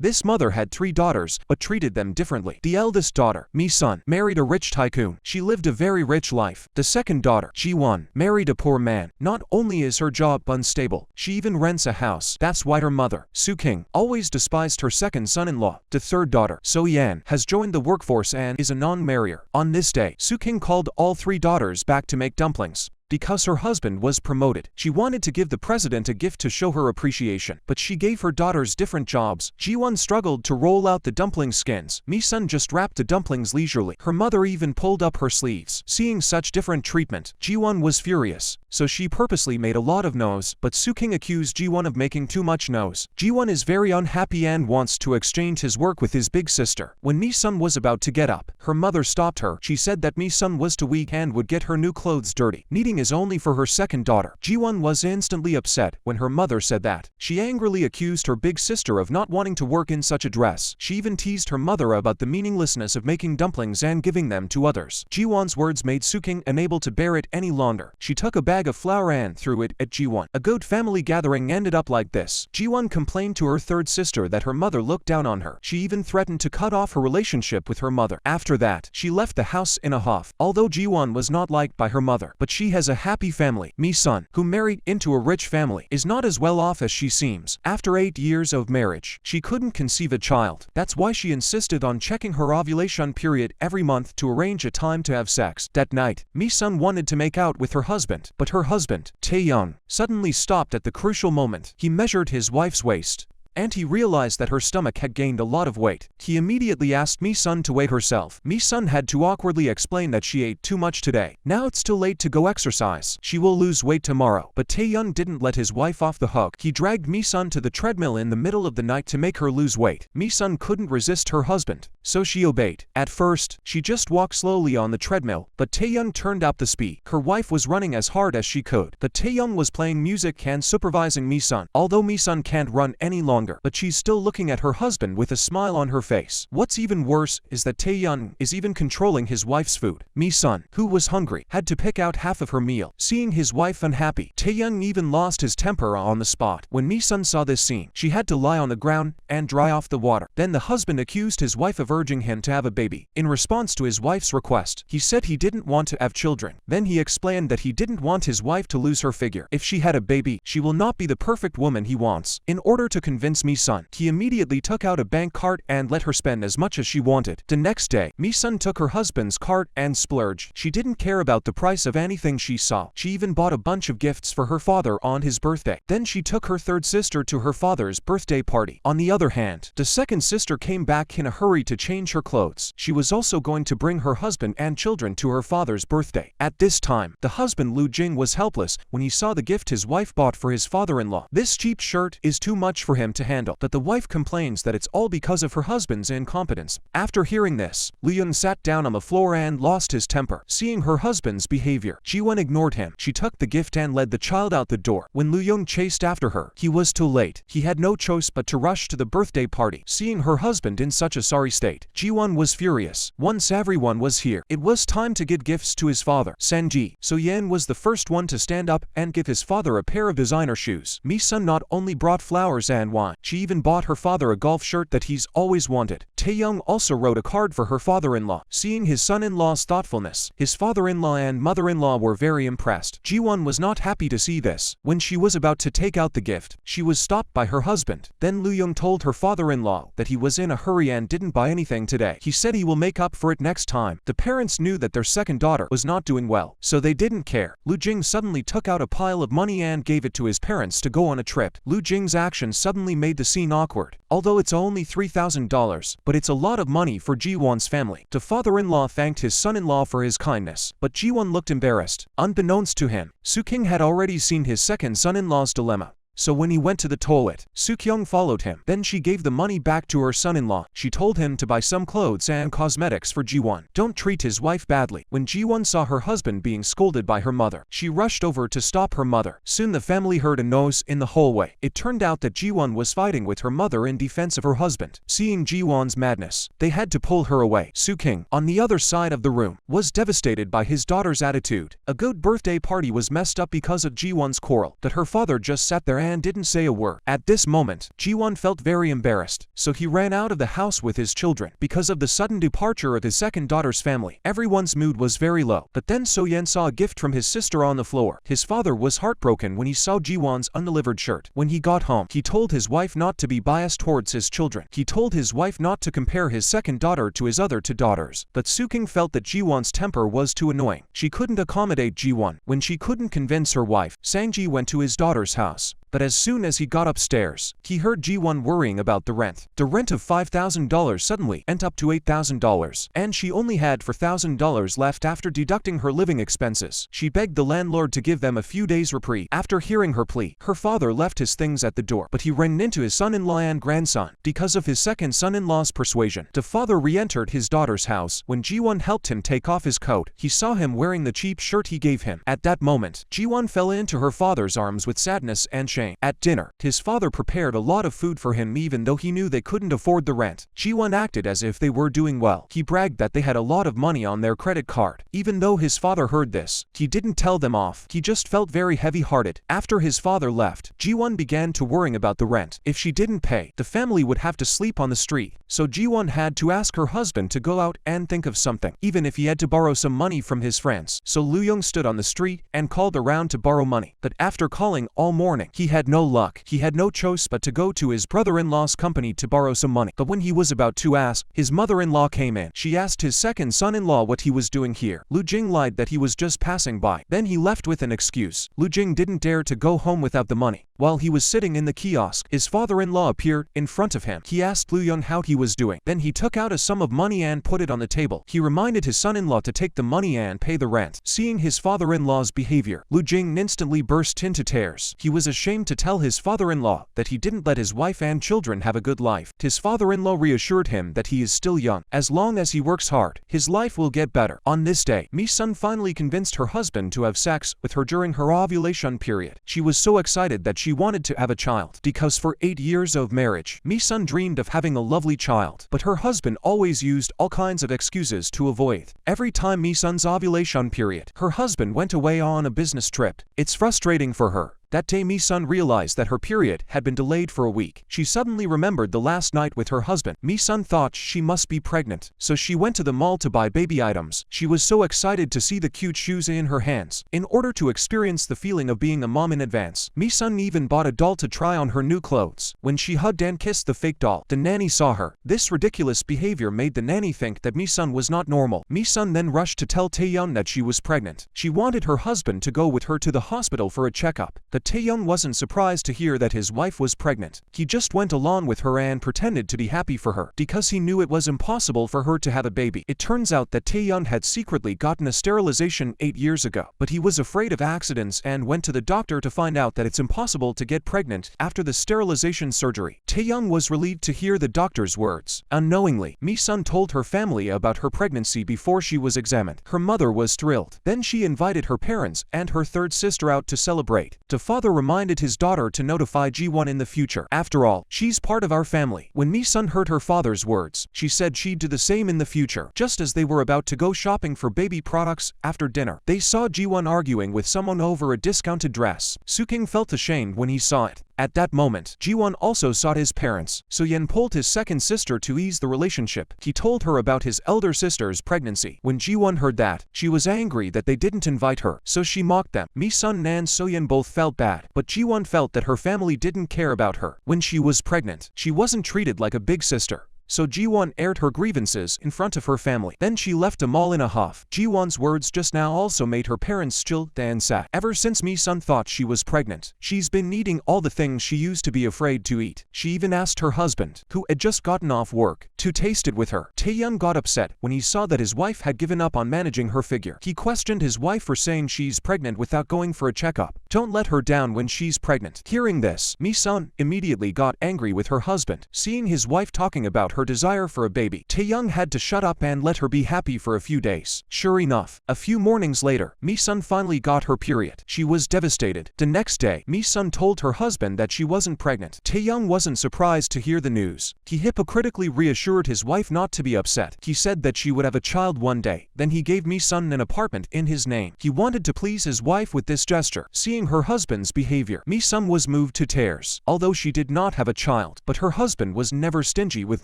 This mother had 3 daughters, but treated them differently. The eldest daughter, Mi-sun, married a rich tycoon. She lived a very rich life. The second daughter, Ji-won, married a poor man. Not only is her job unstable, she even rents a house. That's why her mother, Soo-king, always despised her second son-in-law. The third daughter, So-yeon, has joined the workforce and is a non-marrier. On this day, Soo-king called all 3 daughters back to make dumplings. Because her husband was promoted, she wanted to give the president a gift to show her appreciation, but she gave her daughters different jobs. Ji-won struggled to roll out the dumpling skins. Mi-sun just wrapped the dumplings leisurely. Her mother even pulled up her sleeves. Seeing such different treatment, Ji-won was furious, so she purposely made a lot of no's, but Soo-king accused Ji-won of making too much no's. Ji-won is very unhappy and wants to exchange his work with his big sister. When Mi-sun was about to get up, her mother stopped her. She said that Mi-sun was too weak and would get her new clothes dirty. Needing is only for her second daughter. Ji-won was instantly upset when her mother said that. She angrily accused her big sister of not wanting to work in such a dress. She even teased her mother about the meaninglessness of making dumplings and giving them to others. Ji-won's words made Soo-king unable to bear it any longer. She took a bag of flour and threw it at Ji-won. A good family gathering ended up like this. Ji-won complained to her third sister that her mother looked down on her. She even threatened to cut off her relationship with her mother. After that, she left the house in a huff. Although Ji-won was not liked by her mother, but she has a happy family. Mi-sun, who married into a rich family, is not as well off as she seems. After 8 years of marriage, she couldn't conceive a child. That's why she insisted on checking her ovulation period every month to arrange a time to have sex. That night, Mi-sun wanted to make out with her husband, but her husband, Tae-young, suddenly stopped at the crucial moment. He measured his wife's waist, and he realized that her stomach had gained a lot of weight. He immediately asked Mi-sun to weigh herself. Mi-sun had to awkwardly explain that she ate too much today. Now it's too late to go exercise. She will lose weight tomorrow. But Tae-young didn't let his wife off the hook. He dragged Mi-sun to the treadmill in the middle of the night to make her lose weight. Mi-sun couldn't resist her husband, so she obeyed. At first, she just walked slowly on the treadmill, but Tae-young turned up the speed. Her wife was running as hard as she could. But Tae-young was playing music and supervising Mi-sun. Although Mi-sun can't run any longer, but she's still looking at her husband with a smile on her face. What's even worse is that Tae-young is even controlling his wife's food. Mi-sun, who was hungry, had to pick out half of her meal. Seeing his wife unhappy, Tae-young even lost his temper on the spot. When Mi-sun saw this scene, she had to lie on the ground and dry off the water. Then the husband accused his wife of urging him to have a baby. In response to his wife's request, he said he didn't want to have children. Then he explained that he didn't want his wife to lose her figure. If she had a baby, she will not be the perfect woman he wants. In order to convince Mi-sun, he immediately took out a bank card and let her spend as much as she wanted. The next day, Mi-sun took her husband's card and splurged. She didn't care about the price of anything she saw. She even bought a bunch of gifts for her father on his birthday. Then she took her third sister to her father's birthday party. On the other hand, the second sister came back in a hurry to change her clothes. She was also going to bring her husband and children to her father's birthday. At this time, the husband Lu Jing was helpless when he saw the gift his wife bought for his father-in-law. This cheap shirt is too much for him to handle, but the wife complains that it's all because of her husband's incompetence. After hearing this, Leon sat down on the floor and lost his temper. Seeing her husband's behavior, Ji-won ignored him. She took the gift and led the child out the door. When Leon chased after her, he was too late. He had no choice but to rush to the birthday party. Seeing her husband in such a sorry state, Ji-won was furious. Once everyone was here, it was time to give gifts to his father, Sanji. So-yeon was the first one to stand up and give his father a pair of designer shoes. Mi-sun not only brought flowers and wine, she even bought her father a golf shirt that he's always wanted. Tae-young also wrote a card for her father-in-law. Seeing his son-in-law's thoughtfulness, his father-in-law and mother-in-law were very impressed. Ji-won was not happy to see this. When she was about to take out the gift, she was stopped by her husband. Then Lu-young told her father-in-law that he was in a hurry and didn't buy anything today. He said he will make up for it next time. The parents knew that their second daughter was not doing well, so they didn't care. Lu Jing suddenly took out a pile of money and gave it to his parents to go on a trip. Lu Jing's action suddenly made the scene awkward. Although it's only $3,000, but it's a lot of money for Ji-won's family. The father-in-law thanked his son-in-law for his kindness, but Ji-won looked embarrassed. Unbeknownst to him, Soo-king had already seen his second son-in-law's dilemma. So when he went to the toilet, Soo-kyung followed him. Then she gave the money back to her son-in-law. She told him to buy some clothes and cosmetics for Ji-won. Don't treat his wife badly. When Ji-won saw her husband being scolded by her mother, she rushed over to stop her mother. Soon the family heard a noise in the hallway. It turned out that Ji-won was fighting with her mother in defense of her husband. Seeing Ji-won's madness, they had to pull her away. Soo-king, on the other side of the room, was devastated by his daughter's attitude. A good birthday party was messed up because of Ji-won's quarrel. That her father just sat there and didn't say a word. At this moment, Ji-won felt very embarrassed, so he ran out of the house with his children. Because of the sudden departure of his second daughter's family, everyone's mood was very low. But then So-yen saw a gift from his sister on the floor. His father was heartbroken when he saw Ji-won's undelivered shirt. When he got home, he told his wife not to be biased towards his children. He told his wife not to compare his second daughter to his other two daughters. But Soo-king felt that Ji-won's temper was too annoying. She couldn't accommodate Ji-won. When she couldn't convince her wife, Sang-ji went to his daughter's house. But as soon as he got upstairs, he heard Ji-won worrying about the rent. The rent of $5,000 suddenly went up to $8,000, and she only had $4,000 left after deducting her living expenses. She begged the landlord to give them a few days reprieve. After hearing her plea, her father left his things at the door, but he ran into his son-in-law and grandson. Because of his second son-in-law's persuasion, the father re-entered his daughter's house. When Ji-won helped him take off his coat, he saw him wearing the cheap shirt he gave him. At that moment, Ji-won fell into her father's arms with sadness and shame. At dinner, his father prepared a lot of food for him even though he knew they couldn't afford the rent. Ji-won acted as if they were doing well. He bragged that they had a lot of money on their credit card. Even though his father heard this, he didn't tell them off. He just felt very heavy-hearted. After his father left, Ji-won began to worry about the rent. If she didn't pay, the family would have to sleep on the street. So Ji-won had to ask her husband to go out and think of something, even if he had to borrow some money from his friends. So Loo-young stood on the street and called around to borrow money. But after calling all morning, he had no luck. He had no choice but to go to his brother-in-law's company to borrow some money. But when he was about to ask, his mother-in-law came in. She asked his second son-in-law what he was doing here. Lu Jing lied that he was just passing by. Then he left with an excuse. Lu Jing didn't dare to go home without the money. While he was sitting in the kiosk, his father-in-law appeared in front of him. He asked Loo-young how he was doing. Then he took out a sum of money and put it on the table. He reminded his son-in-law to take the money and pay the rent. Seeing his father-in-law's behavior, Lu Jing instantly burst into tears. He was ashamed to tell his father-in-law that he didn't let his wife and children have a good life. His father-in-law reassured him that he is still young. As long as he works hard, his life will get better. On this day, Mi-sun finally convinced her husband to have sex with her during her ovulation period. She was so excited that she wanted to have a child, because for 8 years of marriage, Mi-sun dreamed of having a lovely child. But her husband always used all kinds of excuses to avoid. Every time Mi-sun's ovulation period, her husband went away on a business trip. It's frustrating for her. That day Mi-sun realized that her period had been delayed for a week. She suddenly remembered the last night with her husband. Mi-sun thought she must be pregnant, so she went to the mall to buy baby items. She was so excited to see the cute shoes in her hands. In order to experience the feeling of being a mom in advance, Mi-sun even bought a doll to try on her new clothes. When she hugged and kissed the fake doll, the nanny saw her. This ridiculous behavior made the nanny think that Mi-sun was not normal. Mi-sun then rushed to tell Tae-yeon that she was pregnant. She wanted her husband to go with her to the hospital for a checkup. Tae-yeon wasn't surprised to hear that his wife was pregnant. He just went along with her and pretended to be happy for her, because he knew it was impossible for her to have a baby. It turns out that Tae-yeon had secretly gotten a sterilization 8 years ago, but he was afraid of accidents and went to the doctor to find out that it's impossible to get pregnant after the sterilization surgery. Tae-yeon was relieved to hear the doctor's words. Unknowingly, Mi-sun told her family about her pregnancy before she was examined. Her mother was thrilled. Then she invited her parents and her third sister out to celebrate. The father reminded his daughter to notify Ji-won in the future. After all, she's part of our family. When Mi-sun heard her father's words, she said she'd do the same in the future. Just as they were about to go shopping for baby products after dinner, they saw Ji-won arguing with someone over a discounted dress. Soo-king felt ashamed when he saw it. At that moment, Ji-won also sought his parents. So-yen pulled his second sister to ease the relationship. He told her about his elder sister's pregnancy. When Ji-won heard that, she was angry that they didn't invite her, so she mocked them. Mi-sun and So-yen both felt bad, but Ji-won felt that her family didn't care about her. When she was pregnant, she wasn't treated like a big sister. So Ji-won aired her grievances in front of her family. Then she left a mall in a huff. Ji-won's words just now also made her parents chill and sad. Ever since Mi-sun thought she was pregnant, she's been eating all the things she used to be afraid to eat. She even asked her husband, who had just gotten off work, to taste it with her. Tae-yeon got upset when he saw that his wife had given up on managing her figure. He questioned his wife for saying she's pregnant without going for a checkup. Don't let her down when she's pregnant. Hearing this, Mi-sun immediately got angry with her husband. Seeing his wife talking about her her desire for a baby. Taeyoung had to shut up and let her be happy for a few days. Sure enough, a few mornings later, Mi-sun finally got her period. She was devastated. The next day, Mi-sun told her husband that she wasn't pregnant. Taeyoung wasn't surprised to hear the news. He hypocritically reassured his wife not to be upset. He said that she would have a child one day. Then he gave Mi-sun an apartment in his name. He wanted to please his wife with this gesture. Seeing her husband's behavior, Mi-sun was moved to tears. Although she did not have a child, but her husband was never stingy with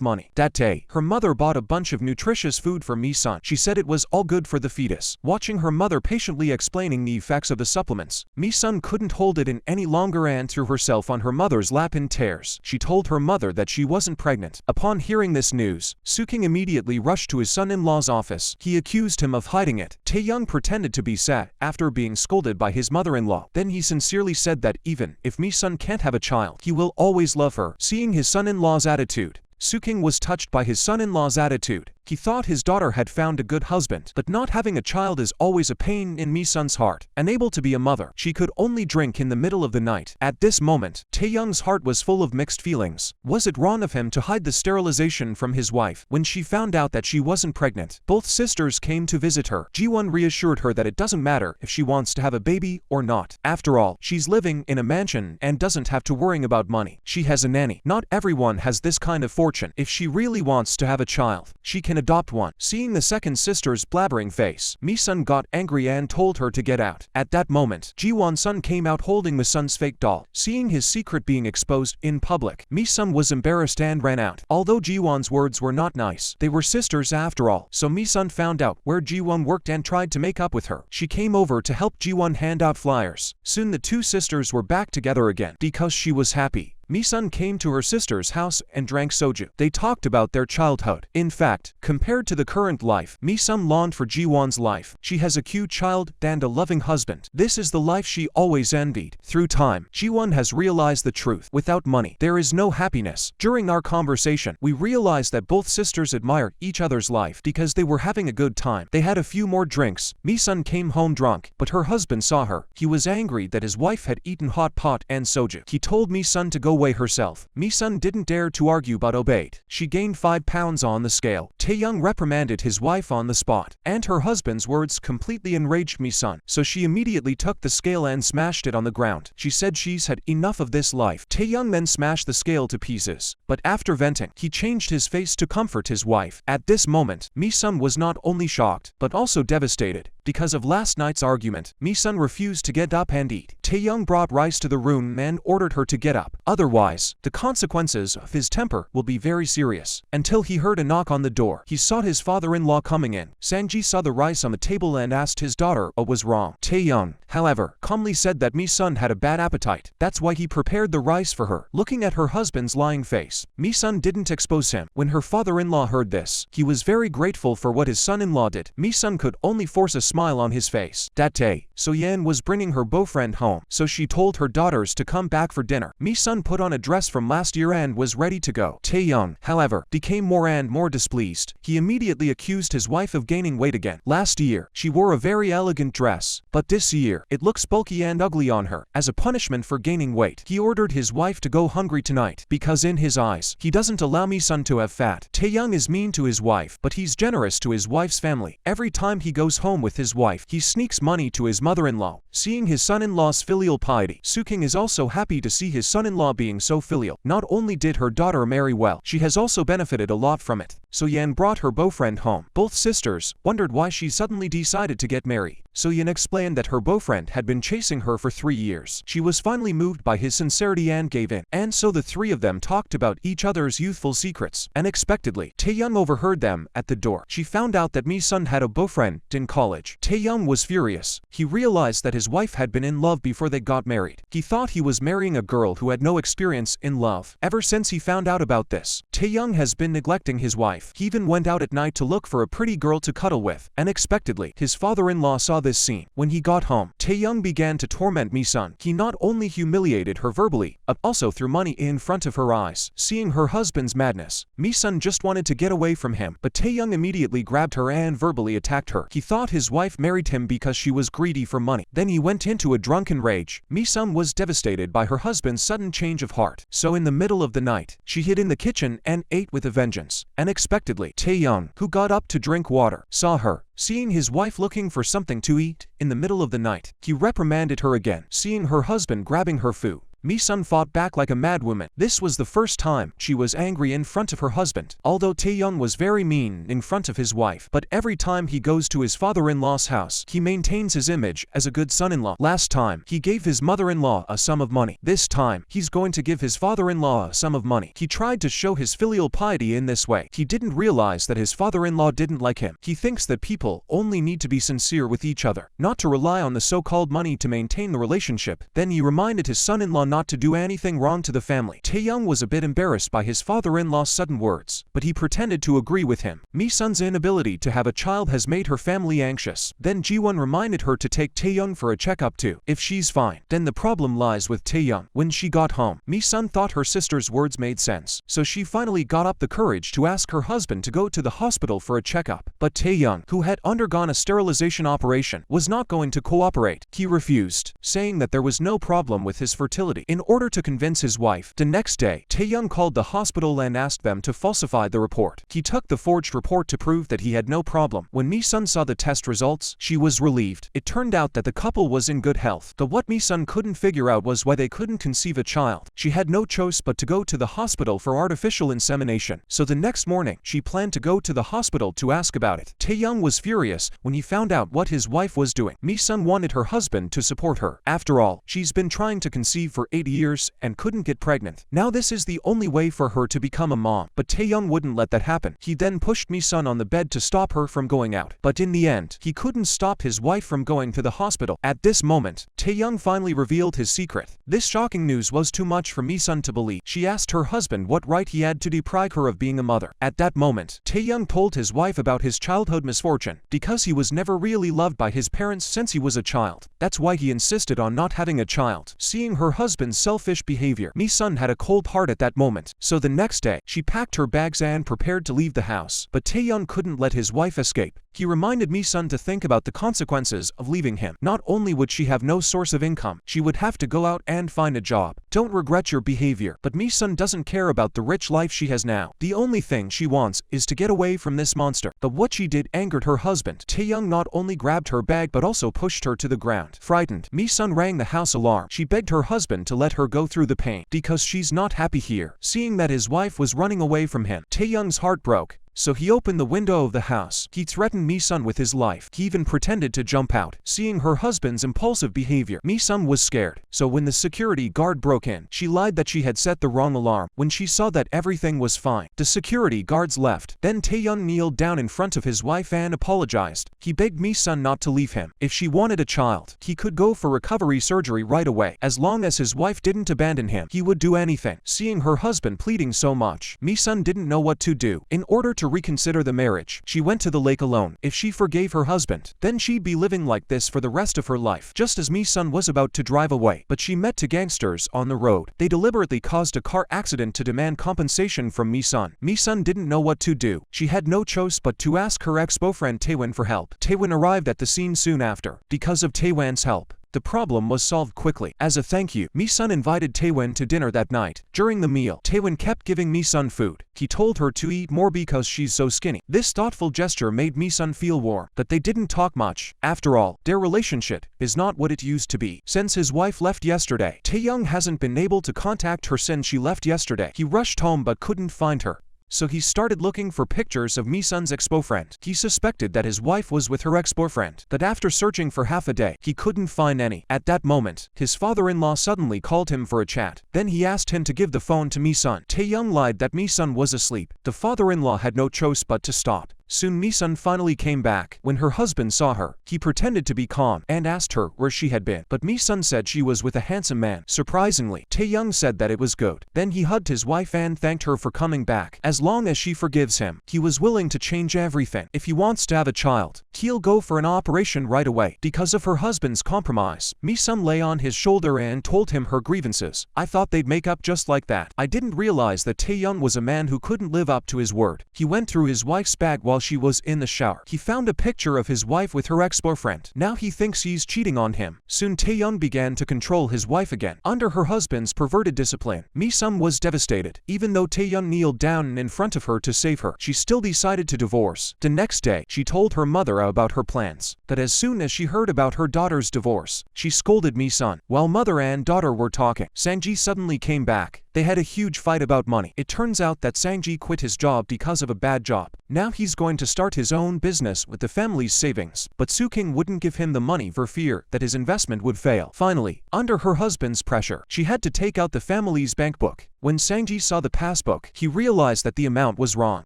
money. That day, her mother bought a bunch of nutritious food for Mi-sun. She said it was all good for the fetus. Watching her mother patiently explaining the effects of the supplements, Mi-sun couldn't hold it in any longer and threw herself on her mother's lap in tears. She told her mother that she wasn't pregnant. Upon hearing this news, Soo-king immediately rushed to his son-in-law's office. He accused him of hiding it. Taeyoung pretended to be sad after being scolded by his mother-in-law. Then he sincerely said that even if Mi-sun can't have a child, he will always love her. Seeing his son-in-law's attitude, Soo-king was touched by his son-in-law's attitude. He thought his daughter had found a good husband, but not having a child is always a pain in Mi-sun's heart. Unable to be a mother, she could only drink in the middle of the night. At this moment, Taeyoung's heart was full of mixed feelings. Was it wrong of him to hide the sterilization from his wife? When she found out that she wasn't pregnant, both sisters came to visit her. Ji-won reassured her that it doesn't matter if she wants to have a baby or not. After all, she's living in a mansion and doesn't have to worry about money. She has a nanny. Not everyone has this kind of fortune. If she really wants to have a child, she can adopt one. Seeing the second sister's blabbering face, Mi-sun got angry and told her to get out. At that moment, Ji-won's son came out holding Mi-sun's fake doll. Seeing his secret being exposed in public, Mi-sun was embarrassed and ran out. Although Ji-won's words were not nice, they were sisters after all, so Mi-sun found out where Ji-won worked and tried to make up with her. She came over to help Ji-won hand out flyers. Soon the two sisters were back together again. Because she was happy, Mi-sun came to her sister's house and drank soju. They talked about their childhood. In fact, compared to the current life, Mi-sun longed for Ji-won's life. She has a cute child and a loving husband. This is the life she always envied. Through time, Ji-won has realized the truth. Without money, there is no happiness. During our conversation, we realized that both sisters admire each other's life because they were having a good time. They had a few more drinks. Mi-sun came home drunk, but her husband saw her. He was angry that his wife had eaten hot pot and soju. He told Mi-sun to go away herself. Mi-sun didn't dare to argue but obeyed. She gained 5 pounds on the scale. Taeyoung reprimanded his wife on the spot, and her husband's words completely enraged Mi-sun, so she immediately took the scale and smashed it on the ground. She said she's had enough of this life. Taeyoung then smashed the scale to pieces, but after venting, he changed his face to comfort his wife. At this moment, Mi-sun was not only shocked, but also devastated. Because of last night's argument, Mi-sun refused to get up and eat. Taeyoung brought rice to the room and ordered her to get up. Otherwise, the consequences of his temper will be very serious. Until he heard a knock on the door. He saw his father-in-law coming in. Sang-ji saw the rice on the table and asked his daughter what was wrong. Taeyoung, however, calmly said that Mi-sun had a bad appetite. That's why he prepared the rice for her. Looking at her husband's lying face, Mi-sun didn't expose him. When her father-in-law heard this, he was very grateful for what his son-in-law did. Mi-sun could only force a smile on his face. That day, So-yeon was bringing her boyfriend home, so she told her daughters to come back for dinner. Mi-sun put on a dress from last year and was ready to go. Taeyoung, however, became more and more displeased. He immediately accused his wife of gaining weight again. Last year, she wore a very elegant dress, but this year, it looks bulky and ugly on her. As a punishment for gaining weight, he ordered his wife to go hungry tonight, because in his eyes, he doesn't allow Mi-sun to have fat. Taeyoung is mean to his wife, but he's generous to his wife's family. Every time he goes home with his wife, he sneaks money to his mother-in-law. Seeing his son-in-law's filial piety, Soo-king is also happy to see his son-in-law being so filial. Not only did her daughter marry well, she has also benefited a lot from it. So-yeon brought her boyfriend home. Both sisters wondered why she suddenly decided to get married. So-yeon explained that her boyfriend had been chasing her for 3 years. She was finally moved by his sincerity and gave in. And so the three of them talked about each other's youthful secrets. Unexpectedly, Taeyoung overheard them at the door. She found out that Mi-sun had a boyfriend in college. Taeyoung was furious. He realized that his wife had been in love before they got married. He thought he was marrying a girl who had no experience in love. Ever since he found out about this, Taeyoung has been neglecting his wife. He even went out at night to look for a pretty girl to cuddle with. Unexpectedly, his father-in-law saw this scene. When he got home, Taeyoung began to torment Mi-sun. He not only humiliated her verbally, but also threw money in front of her eyes. Seeing her husband's madness, Mi-sun just wanted to get away from him, but Taeyoung immediately grabbed her and verbally attacked her. He thought his wife married him because she was greedy for money. Then he went into a drunken rage. Mi-sun was devastated by her husband's sudden change of heart. So in the middle of the night, she hid in the kitchen and ate with a vengeance. Unexpectedly, Taeyoung, who got up to drink water, saw her. Seeing his wife looking for something to eat in the middle of the night, he reprimanded her again. Seeing her husband grabbing her food, Mi-sun fought back like a madwoman. This was the first time she was angry in front of her husband. Although Taeyoung was very mean in front of his wife, but every time he goes to his father-in-law's house, he maintains his image as a good son-in-law. Last time, he gave his mother-in-law a sum of money. This time, he's going to give his father-in-law a sum of money. He tried to show his filial piety in this way. He didn't realize that his father-in-law didn't like him. He thinks that people only need to be sincere with each other, not to rely on the so-called money to maintain the relationship. Then he reminded his son-in-law not to do anything wrong to the family. Taeyoung was a bit embarrassed by his father-in-law's sudden words, but he pretended to agree with him. Mi-sun's inability to have a child has made her family anxious. Then Ji-won reminded her to take Taeyoung for a checkup too. If she's fine, then the problem lies with Taeyoung. When she got home, Mi-sun thought her sister's words made sense, so she finally got up the courage to ask her husband to go to the hospital for a checkup. But Taeyoung, who had undergone a sterilization operation, was not going to cooperate. He refused, saying that there was no problem with his fertility. In order to convince his wife, the next day, Taeyoung called the hospital and asked them to falsify the report. He took the forged report to prove that he had no problem. When Mi-sun saw the test results, she was relieved. It turned out that the couple was in good health. But what Mi-sun couldn't figure out was why they couldn't conceive a child. She had no choice but to go to the hospital for artificial insemination. So the next morning, she planned to go to the hospital to ask about it. Taeyoung was furious when he found out what his wife was doing. Mi-sun wanted her husband to support her. After all, she's been trying to conceive for 8 years and couldn't get pregnant. Now this is the only way for her to become a mom. But Taeyoung wouldn't let that happen. He then pushed Mi-sun on the bed to stop her from going out. But in the end, he couldn't stop his wife from going to the hospital. At this moment, Taeyoung finally revealed his secret. This shocking news was too much for Mi-sun to believe. She asked her husband what right he had to deprive her of being a mother. At that moment, Taeyoung told his wife about his childhood misfortune, because he was never really loved by his parents since he was a child. That's why he insisted on not having a child. Seeing her husband's selfish behavior, Mi-sun had a cold heart at that moment. So the next day, she packed her bags and prepared to leave the house. But Taeyoung couldn't let his wife escape. He reminded Mi-sun to think about the consequences of leaving him. Not only would she have no source of income, she would have to go out and find a job. Don't regret your behavior. But Mi-sun doesn't care about the rich life she has now. The only thing she wants is to get away from this monster. But what she did angered her husband. Taeyoung not only grabbed her bag but also pushed her to the ground. Frightened, Mi-sun rang the house alarm. She begged her husband to let her go through the pain, because she's not happy here. Seeing that his wife was running away from him, Taeyoung's heart broke. So he opened the window of the house. He threatened Mi-sun with his life. He even pretended to jump out. Seeing her husband's impulsive behavior, Mi-sun was scared. So when the security guard broke in, she lied that she had set the wrong alarm. When she saw that everything was fine, the security guards left. Then Taeyoung kneeled down in front of his wife and apologized. He begged Mi-sun not to leave him. If she wanted a child, he could go for recovery surgery right away. As long as his wife didn't abandon him, he would do anything. Seeing her husband pleading so much, Mi-sun didn't know what to do. In order to reconsider the marriage, she went to the lake alone. If she forgave her husband, then she'd be living like this for the rest of her life. Just as Mi-sun was about to drive away, but she met two gangsters on the road. They deliberately caused a car accident to demand compensation from Mi-sun. Mi-sun didn't know what to do. She had no choice but to ask her ex-boyfriend Taewon for help. Taewon arrived at the scene soon after. Because of Taewon's help, the problem was solved quickly. As a thank you, Mi-sun invited Taewon to dinner that night. During the meal, Taewon kept giving Mi-sun food. He told her to eat more because she's so skinny. This thoughtful gesture made Mi-sun feel warm, but they didn't talk much. After all, their relationship is not what it used to be. Since his wife left yesterday, Taeyoung hasn't been able to contact her since she left yesterday. He rushed home but couldn't find her. So he started looking for pictures of Mi-sun's ex-boyfriend. He suspected that his wife was with her ex-boyfriend, but after searching for half a day, he couldn't find any. At that moment, his father-in-law suddenly called him for a chat. Then he asked him to give the phone to Mi-sun. Taeyoung lied that Mi-sun was asleep. The father-in-law had no choice but to stop. Soon Mi-sun finally came back. When her husband saw her, he pretended to be calm and asked her where she had been. But Mi-sun said she was with a handsome man. Surprisingly, Tae-young said that it was good. Then he hugged his wife and thanked her for coming back. As long as she forgives him, he was willing to change everything. If he wants to have a child, he'll go for an operation right away. Because of her husband's compromise, Mi-sun lay on his shoulder and told him her grievances. I thought they'd make up just like that. I didn't realize that Tae-young was a man who couldn't live up to his word. He went through his wife's bag while she was in the shower. He found a picture of his wife with her ex-boyfriend. Now he thinks he's cheating on him. Soon Tae-young began to control his wife again. Under her husband's perverted discipline, Mi-sun was devastated. Even though Tae-young kneeled down in front of her to save her, she still decided to divorce. The next day, she told her mother about her plans. But as soon as she heard about her daughter's divorce, she scolded Mi-sun. While mother and daughter were talking, Sang-ji suddenly came back. They had a huge fight about money. It turns out that Sang-ji quit his job because of a bad job. Now he's going to start his own business with the family's savings. But Soo-king wouldn't give him the money for fear that his investment would fail. Finally, under her husband's pressure, she had to take out the family's bank book. When Sang-ji saw the passbook, he realized that the amount was wrong.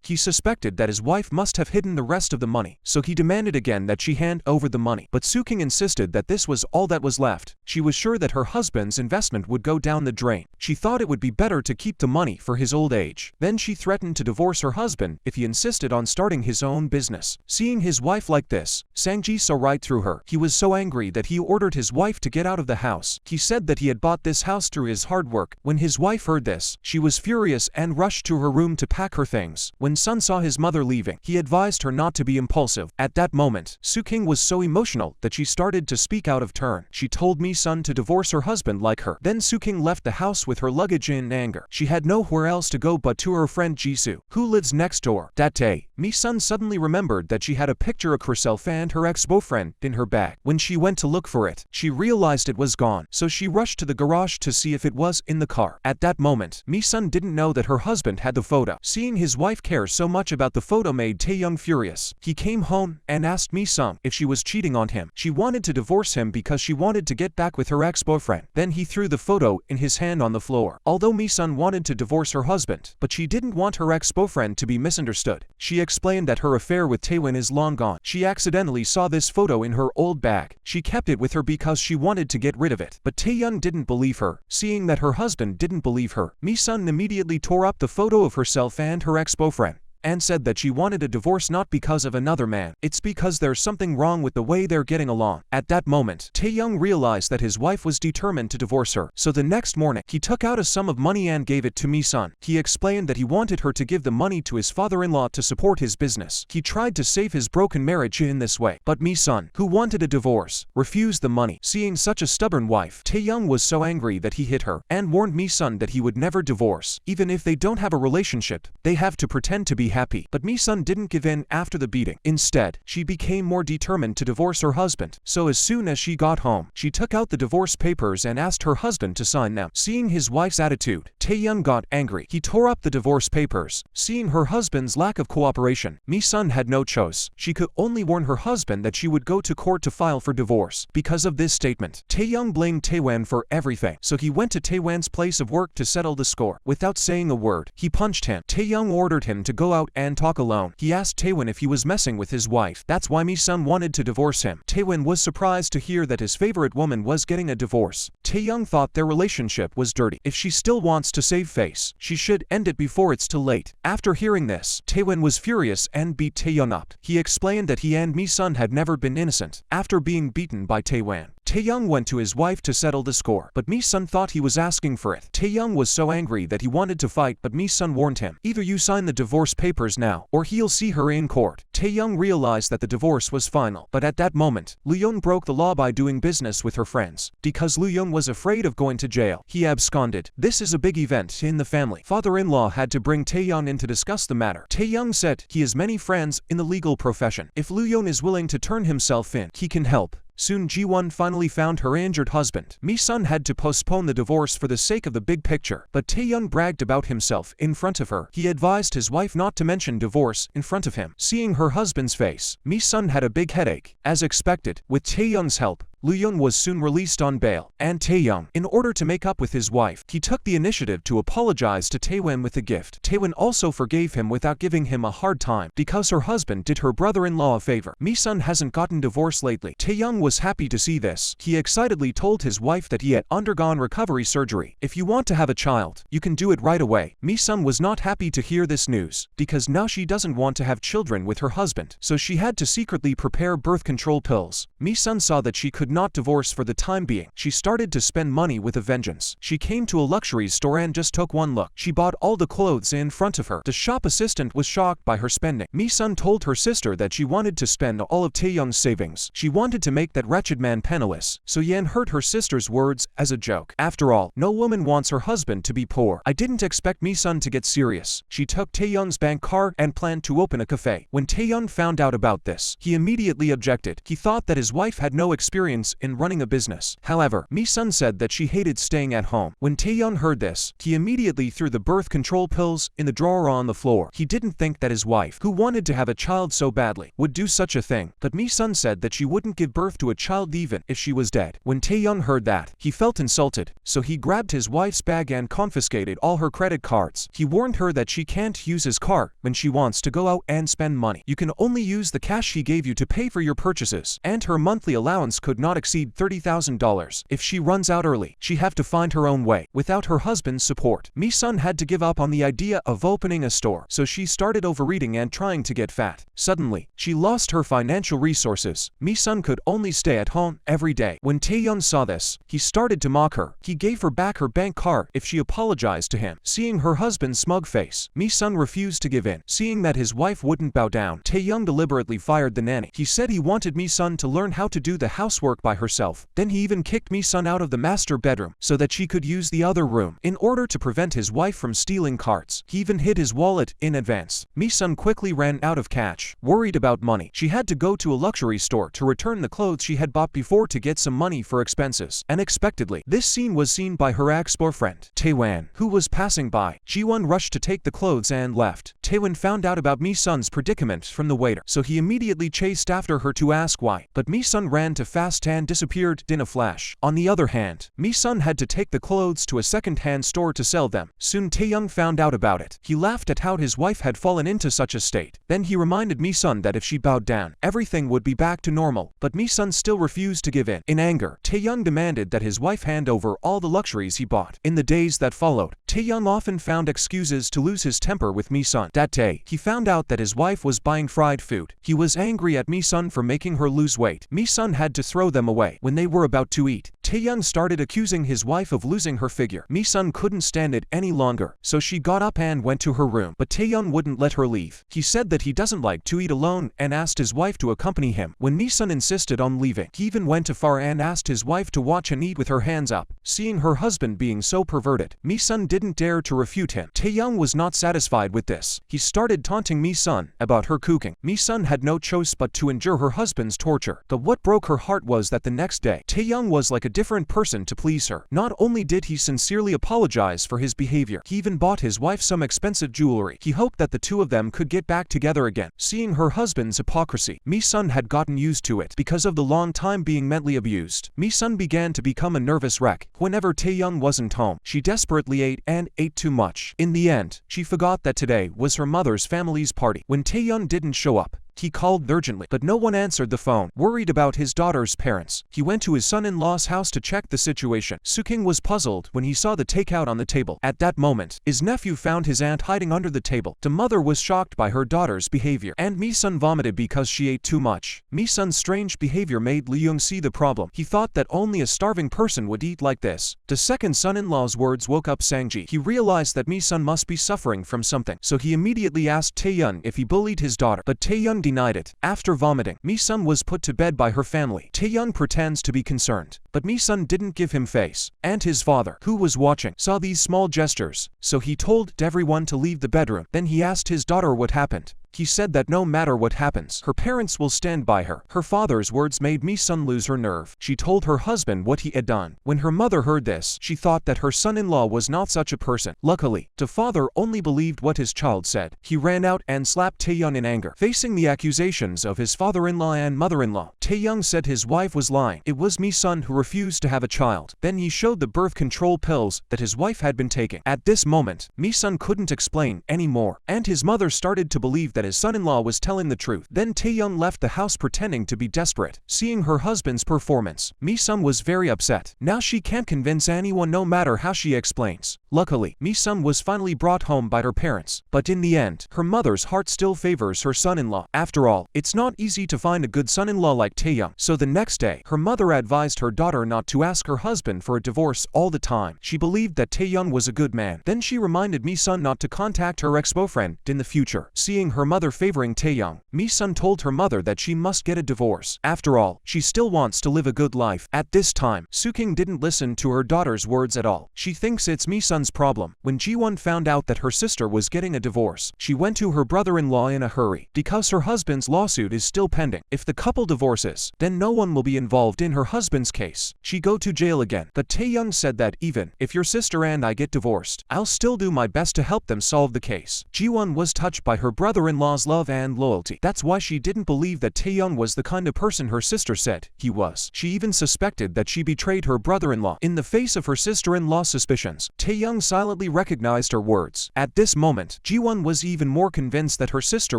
He suspected that his wife must have hidden the rest of the money, so he demanded again that she hand over the money. But Soo-king insisted that this was all that was left. She was sure that her husband's investment would go down the drain. She thought it would be better to keep the money for his old age. Then she threatened to divorce her husband if he insisted on starting his own business. Seeing his wife like this, Sang-ji saw right through her. He was so angry that he ordered his wife to get out of the house. He said that he had bought this house through his hard work. When his wife heard this, she was furious and rushed to her room to pack her things. When Sun saw his mother leaving, he advised her not to be impulsive. At that moment, Soo-king was so emotional that she started to speak out of turn. She told Mi-sun to divorce her husband like her. Then Soo-king left the house with her luggage in anger. She had nowhere else to go but to her friend Jisoo, who lives next door. That day, Mi-sun suddenly remembered that she had a picture of herself and her ex-boyfriend in her bag. When she went to look for it, she realized it was gone, so she rushed to the garage to see if it was in the car. At that moment, Mi-sun didn't know that her husband had the photo. Seeing his wife care so much about the photo made Tae-young furious. He came home and asked Mi-sun if she was cheating on him. She wanted to divorce him because she wanted to get back with her ex-boyfriend. Then he threw the photo in his hand on the floor. Although Mi-sun wanted to divorce her husband, but she didn't want her ex-boyfriend to be misunderstood. She explained that her affair with Taewon is long gone. She accidentally saw this photo in her old bag. She kept it with her because she wanted to get rid of it. But Tae-young didn't believe her. Seeing that her husband didn't believe her, Mi-sun immediately tore up the photo of herself and her ex-boyfriend and said that she wanted a divorce not because of another man. It's because there's something wrong with the way they're getting along. At that moment, Tae-young realized that his wife was determined to divorce her. So the next morning, he took out a sum of money and gave it to Mi-sun. He explained that he wanted her to give the money to his father-in-law to support his business. He tried to save his broken marriage in this way. But Mi-sun, who wanted a divorce, refused the money. Seeing such a stubborn wife, Tae-young was so angry that he hit her and warned Mi-sun that he would never divorce. Even if they don't have a relationship, they have to pretend to be happy. But Mi-sun didn't give in after the beating. Instead, she became more determined to divorce her husband. So as soon as she got home, she took out the divorce papers and asked her husband to sign them. Seeing his wife's attitude, Tae-young got angry. He tore up the divorce papers. Seeing her husband's lack of cooperation, Mi-sun had no choice. She could only warn her husband that she would go to court to file for divorce. Because of this statement, Tae-young blamed Taewon for everything. So he went to Taewon's place of work to settle the score. Without saying a word, he punched him. Tae-young ordered him to go out and talk alone. He asked Taewon if he was messing with his wife. That's why Mi-sun wanted to divorce him. Taewon was surprised to hear that his favorite woman was getting a divorce. Tae-young thought their relationship was dirty. If she still wants to save face, she should end it before it's too late. After hearing this, Taewon was furious and beat Tae-young up. He explained that he and Mi-sun had never been innocent. After being beaten by Taewon, Tae-young went to his wife to settle the score, but Mi-sun thought he was asking for it. Tae-young was so angry that he wanted to fight, but Mi-sun warned him, either you sign the divorce papers now, or he'll see her in court. Tae-young realized that the divorce was final, but at that moment, Loo-yeon broke the law by doing business with her friends. Because Loo-yeon was afraid of going to jail, he absconded. This is a big event in the family. Father-in-law had to bring Tae-young in to discuss the matter. Tae-young said he has many friends in the legal profession. If Loo-yeon is willing to turn himself in, he can help. Soon Ji-won finally found her injured husband. Mi-sun had to postpone the divorce for the sake of the big picture, but Tae-young bragged about himself in front of her. He advised his wife not to mention divorce in front of him. Seeing her husband's face, Mi-sun had a big headache. As expected, with Tae-young's help, Young was soon released on bail, and Taeyoung, in order to make up with his wife, he took the initiative to apologize to Taewon with a gift. Taewon also forgave him without giving him a hard time because her husband did her brother-in-law a favor. Mi-sun hasn't gotten divorced lately. Taeyoung was happy to see this. He excitedly told his wife that he had undergone recovery surgery. If you want to have a child, you can do it right away. Mi-sun was not happy to hear this news because now she doesn't want to have children with her husband, so she had to secretly prepare birth control pills. Mi-sun saw that she could not divorce for the time being. She started to spend money with a vengeance. She came to a luxury store and just took one look. She bought all the clothes in front of her. The shop assistant was shocked by her spending. Mi-sun told her sister that she wanted to spend all of Taeyoung's savings. She wanted to make that wretched man penniless. So Yan heard her sister's words as a joke. After all, no woman wants her husband to be poor. I didn't expect Mi-sun to get serious. She took Taeyoung's bank card and planned to open a cafe. When Taeyoung found out about this, he immediately objected. He thought that his wife had no experience in running a business. However, Mi-sun said that she hated staying at home. When Taeyoung heard this, he immediately threw the birth control pills in the drawer on the floor. He didn't think that his wife, who wanted to have a child so badly, would do such a thing. But Mi-sun said that she wouldn't give birth to a child even if she was dead. When Taeyoung heard that, he felt insulted, so he grabbed his wife's bag and confiscated all her credit cards. He warned her that she can't use his card when she wants to go out and spend money. You can only use the cash he gave you to pay for your purchases, and her monthly allowance could not exceed $30,000. If she runs out early, she have to find her own way without her husband's support. Mi-sun had to give up on the idea of opening a store, so she started overeating and trying to get fat. Suddenly, she lost her financial resources. Mi-sun could only stay at home every day. When Taeyoung saw this, he started to mock her. He gave her back her bank card if she apologized to him. Seeing her husband's smug face, Mi-sun refused to give in. Seeing that his wife wouldn't bow down, Taeyoung deliberately fired the nanny. He said he wanted Mi-sun to learn how to do the housework by herself. Then he even kicked Mi-sun out of the master bedroom so that she could use the other room. In order to prevent his wife from stealing carts, he even hid his wallet in advance. Mi-sun quickly ran out of cash. Worried about money, she had to go to a luxury store to return the clothes she had bought before to get some money for expenses. Unexpectedly, this scene was seen by her ex-boyfriend, Taewon, who was passing by. Ji-won rushed to take the clothes and left. Taewon found out about Mi-sun's predicament from the waiter, so he immediately chased after her to ask why. But Mi-sun ran too fast and disappeared in a flash. On the other hand, Mi-sun had to take the clothes to a second-hand store to sell them. Soon Taeyoung found out about it. He laughed at how his wife had fallen into such a state. Then he reminded Mi-sun that if she bowed down, everything would be back to normal. But Mi-sun still refused to give in. In anger, Taeyoung demanded that his wife hand over all the luxuries he bought. In the days that followed, Taeyoung often found excuses to lose his temper with Mi-sun. That day, he found out that his wife was buying fried food. He was angry at Mi-sun for making her lose weight. Mi-sun had to throw them away. When they were about to eat, Taeyoung started accusing his wife of losing her figure. Mi-sun couldn't stand it any longer, so she got up and went to her room. But Taeyoung wouldn't let her leave. He said that he doesn't like to eat alone and asked his wife to accompany him. When Mi-sun insisted on leaving, he even went too far and asked his wife to watch and eat with her hands up. Seeing her husband being so perverted, Mi-sun didn't dare to refute him. Taeyoung was not satisfied with this. He started taunting Mi-sun about her cooking. Mi-sun had no choice but to endure her husband's torture. But what broke her heart was that the next day, Taeyoung was like a different person to please her. Not only did he sincerely apologize for his behavior, he even bought his wife some expensive jewelry. He hoped that the two of them could get back together again. Seeing her husband's hypocrisy, Mi-sun had gotten used to it. Because of the long time being mentally abused, Mi-sun began to become a nervous wreck. Whenever Taeyoung wasn't home, she desperately ate too much. In the end, she forgot that today was her mother's family's party. When Taeyoung didn't show up, he called urgently, but no one answered the phone. Worried about his daughter's parents, he went to his son-in-law's house to check the situation. Soo-king was puzzled when he saw the takeout on the table. At that moment, his nephew found his aunt hiding under the table. The mother was shocked by her daughter's behavior, and Mi-sun vomited because she ate too much. Mi-sun's strange behavior made Lee-young see the problem. He thought that only a starving person would eat like this. The second son-in-law's words woke up Sang-ji. He realized that Mi-sun must be suffering from something, so he immediately asked Taeyoung if he bullied his daughter, but Taeyoung denied it. After vomiting, Mi-sun was put to bed by her family. Taeyoung pretends to be concerned, but Mi-sun didn't give him face, and his father, who was watching, saw these small gestures, so he told everyone to leave the bedroom. Then he asked his daughter what happened. He said that no matter what happens, her parents will stand by her. Her father's words made Mi-sun lose her nerve. She told her husband what he had done. When her mother heard this, she thought that her son-in-law was not such a person. Luckily, the father only believed what his child said. He ran out and slapped Tae-young in anger. Facing the accusations of his father-in-law and mother-in-law, Tae-young said his wife was lying. It was Mi-sun who refused to have a child. Then he showed the birth control pills that his wife had been taking. At this moment, Mi-sun couldn't explain anymore, and his mother started to believe that his son-in-law was telling the truth. Then Tae-young left the house pretending to be desperate. Seeing her husband's performance, Mi-sun was very upset. Now she can't convince anyone no matter how she explains. Luckily, Mi-sun was finally brought home by her parents, but in the end, her mother's heart still favors her son-in-law. After all, it's not easy to find a good son-in-law like Tae-young. So the next day, her mother advised her daughter not to ask her husband for a divorce all the time. She believed that Tae-young was a good man. Then she reminded Mi-sun not to contact her ex-boyfriend in the future. Seeing her mother favoring Tae-young, Mi-sun told her mother that she must get a divorce. After all, she still wants to live a good life. At this time, Soo-king didn't listen to her daughter's words at all. She thinks it's Mi-sun's problem. When Ji-won found out that her sister was getting a divorce, she went to her brother-in-law in a hurry, because her husband's lawsuit is still pending. If the couple divorces, then no one will be involved in her husband's case. She go to jail again. But Tae-young said that even if your sister and I get divorced, I'll still do my best to help them solve the case. Ji-won was touched by her brother-in-law's love and loyalty. That's why she didn't believe that Tae-young was the kind of person her sister said he was. She even suspected that she betrayed her brother-in-law. In the face of her sister-in-law's suspicions, Tae-young silently recognized her words. At this moment, Ji-won was even more convinced that her sister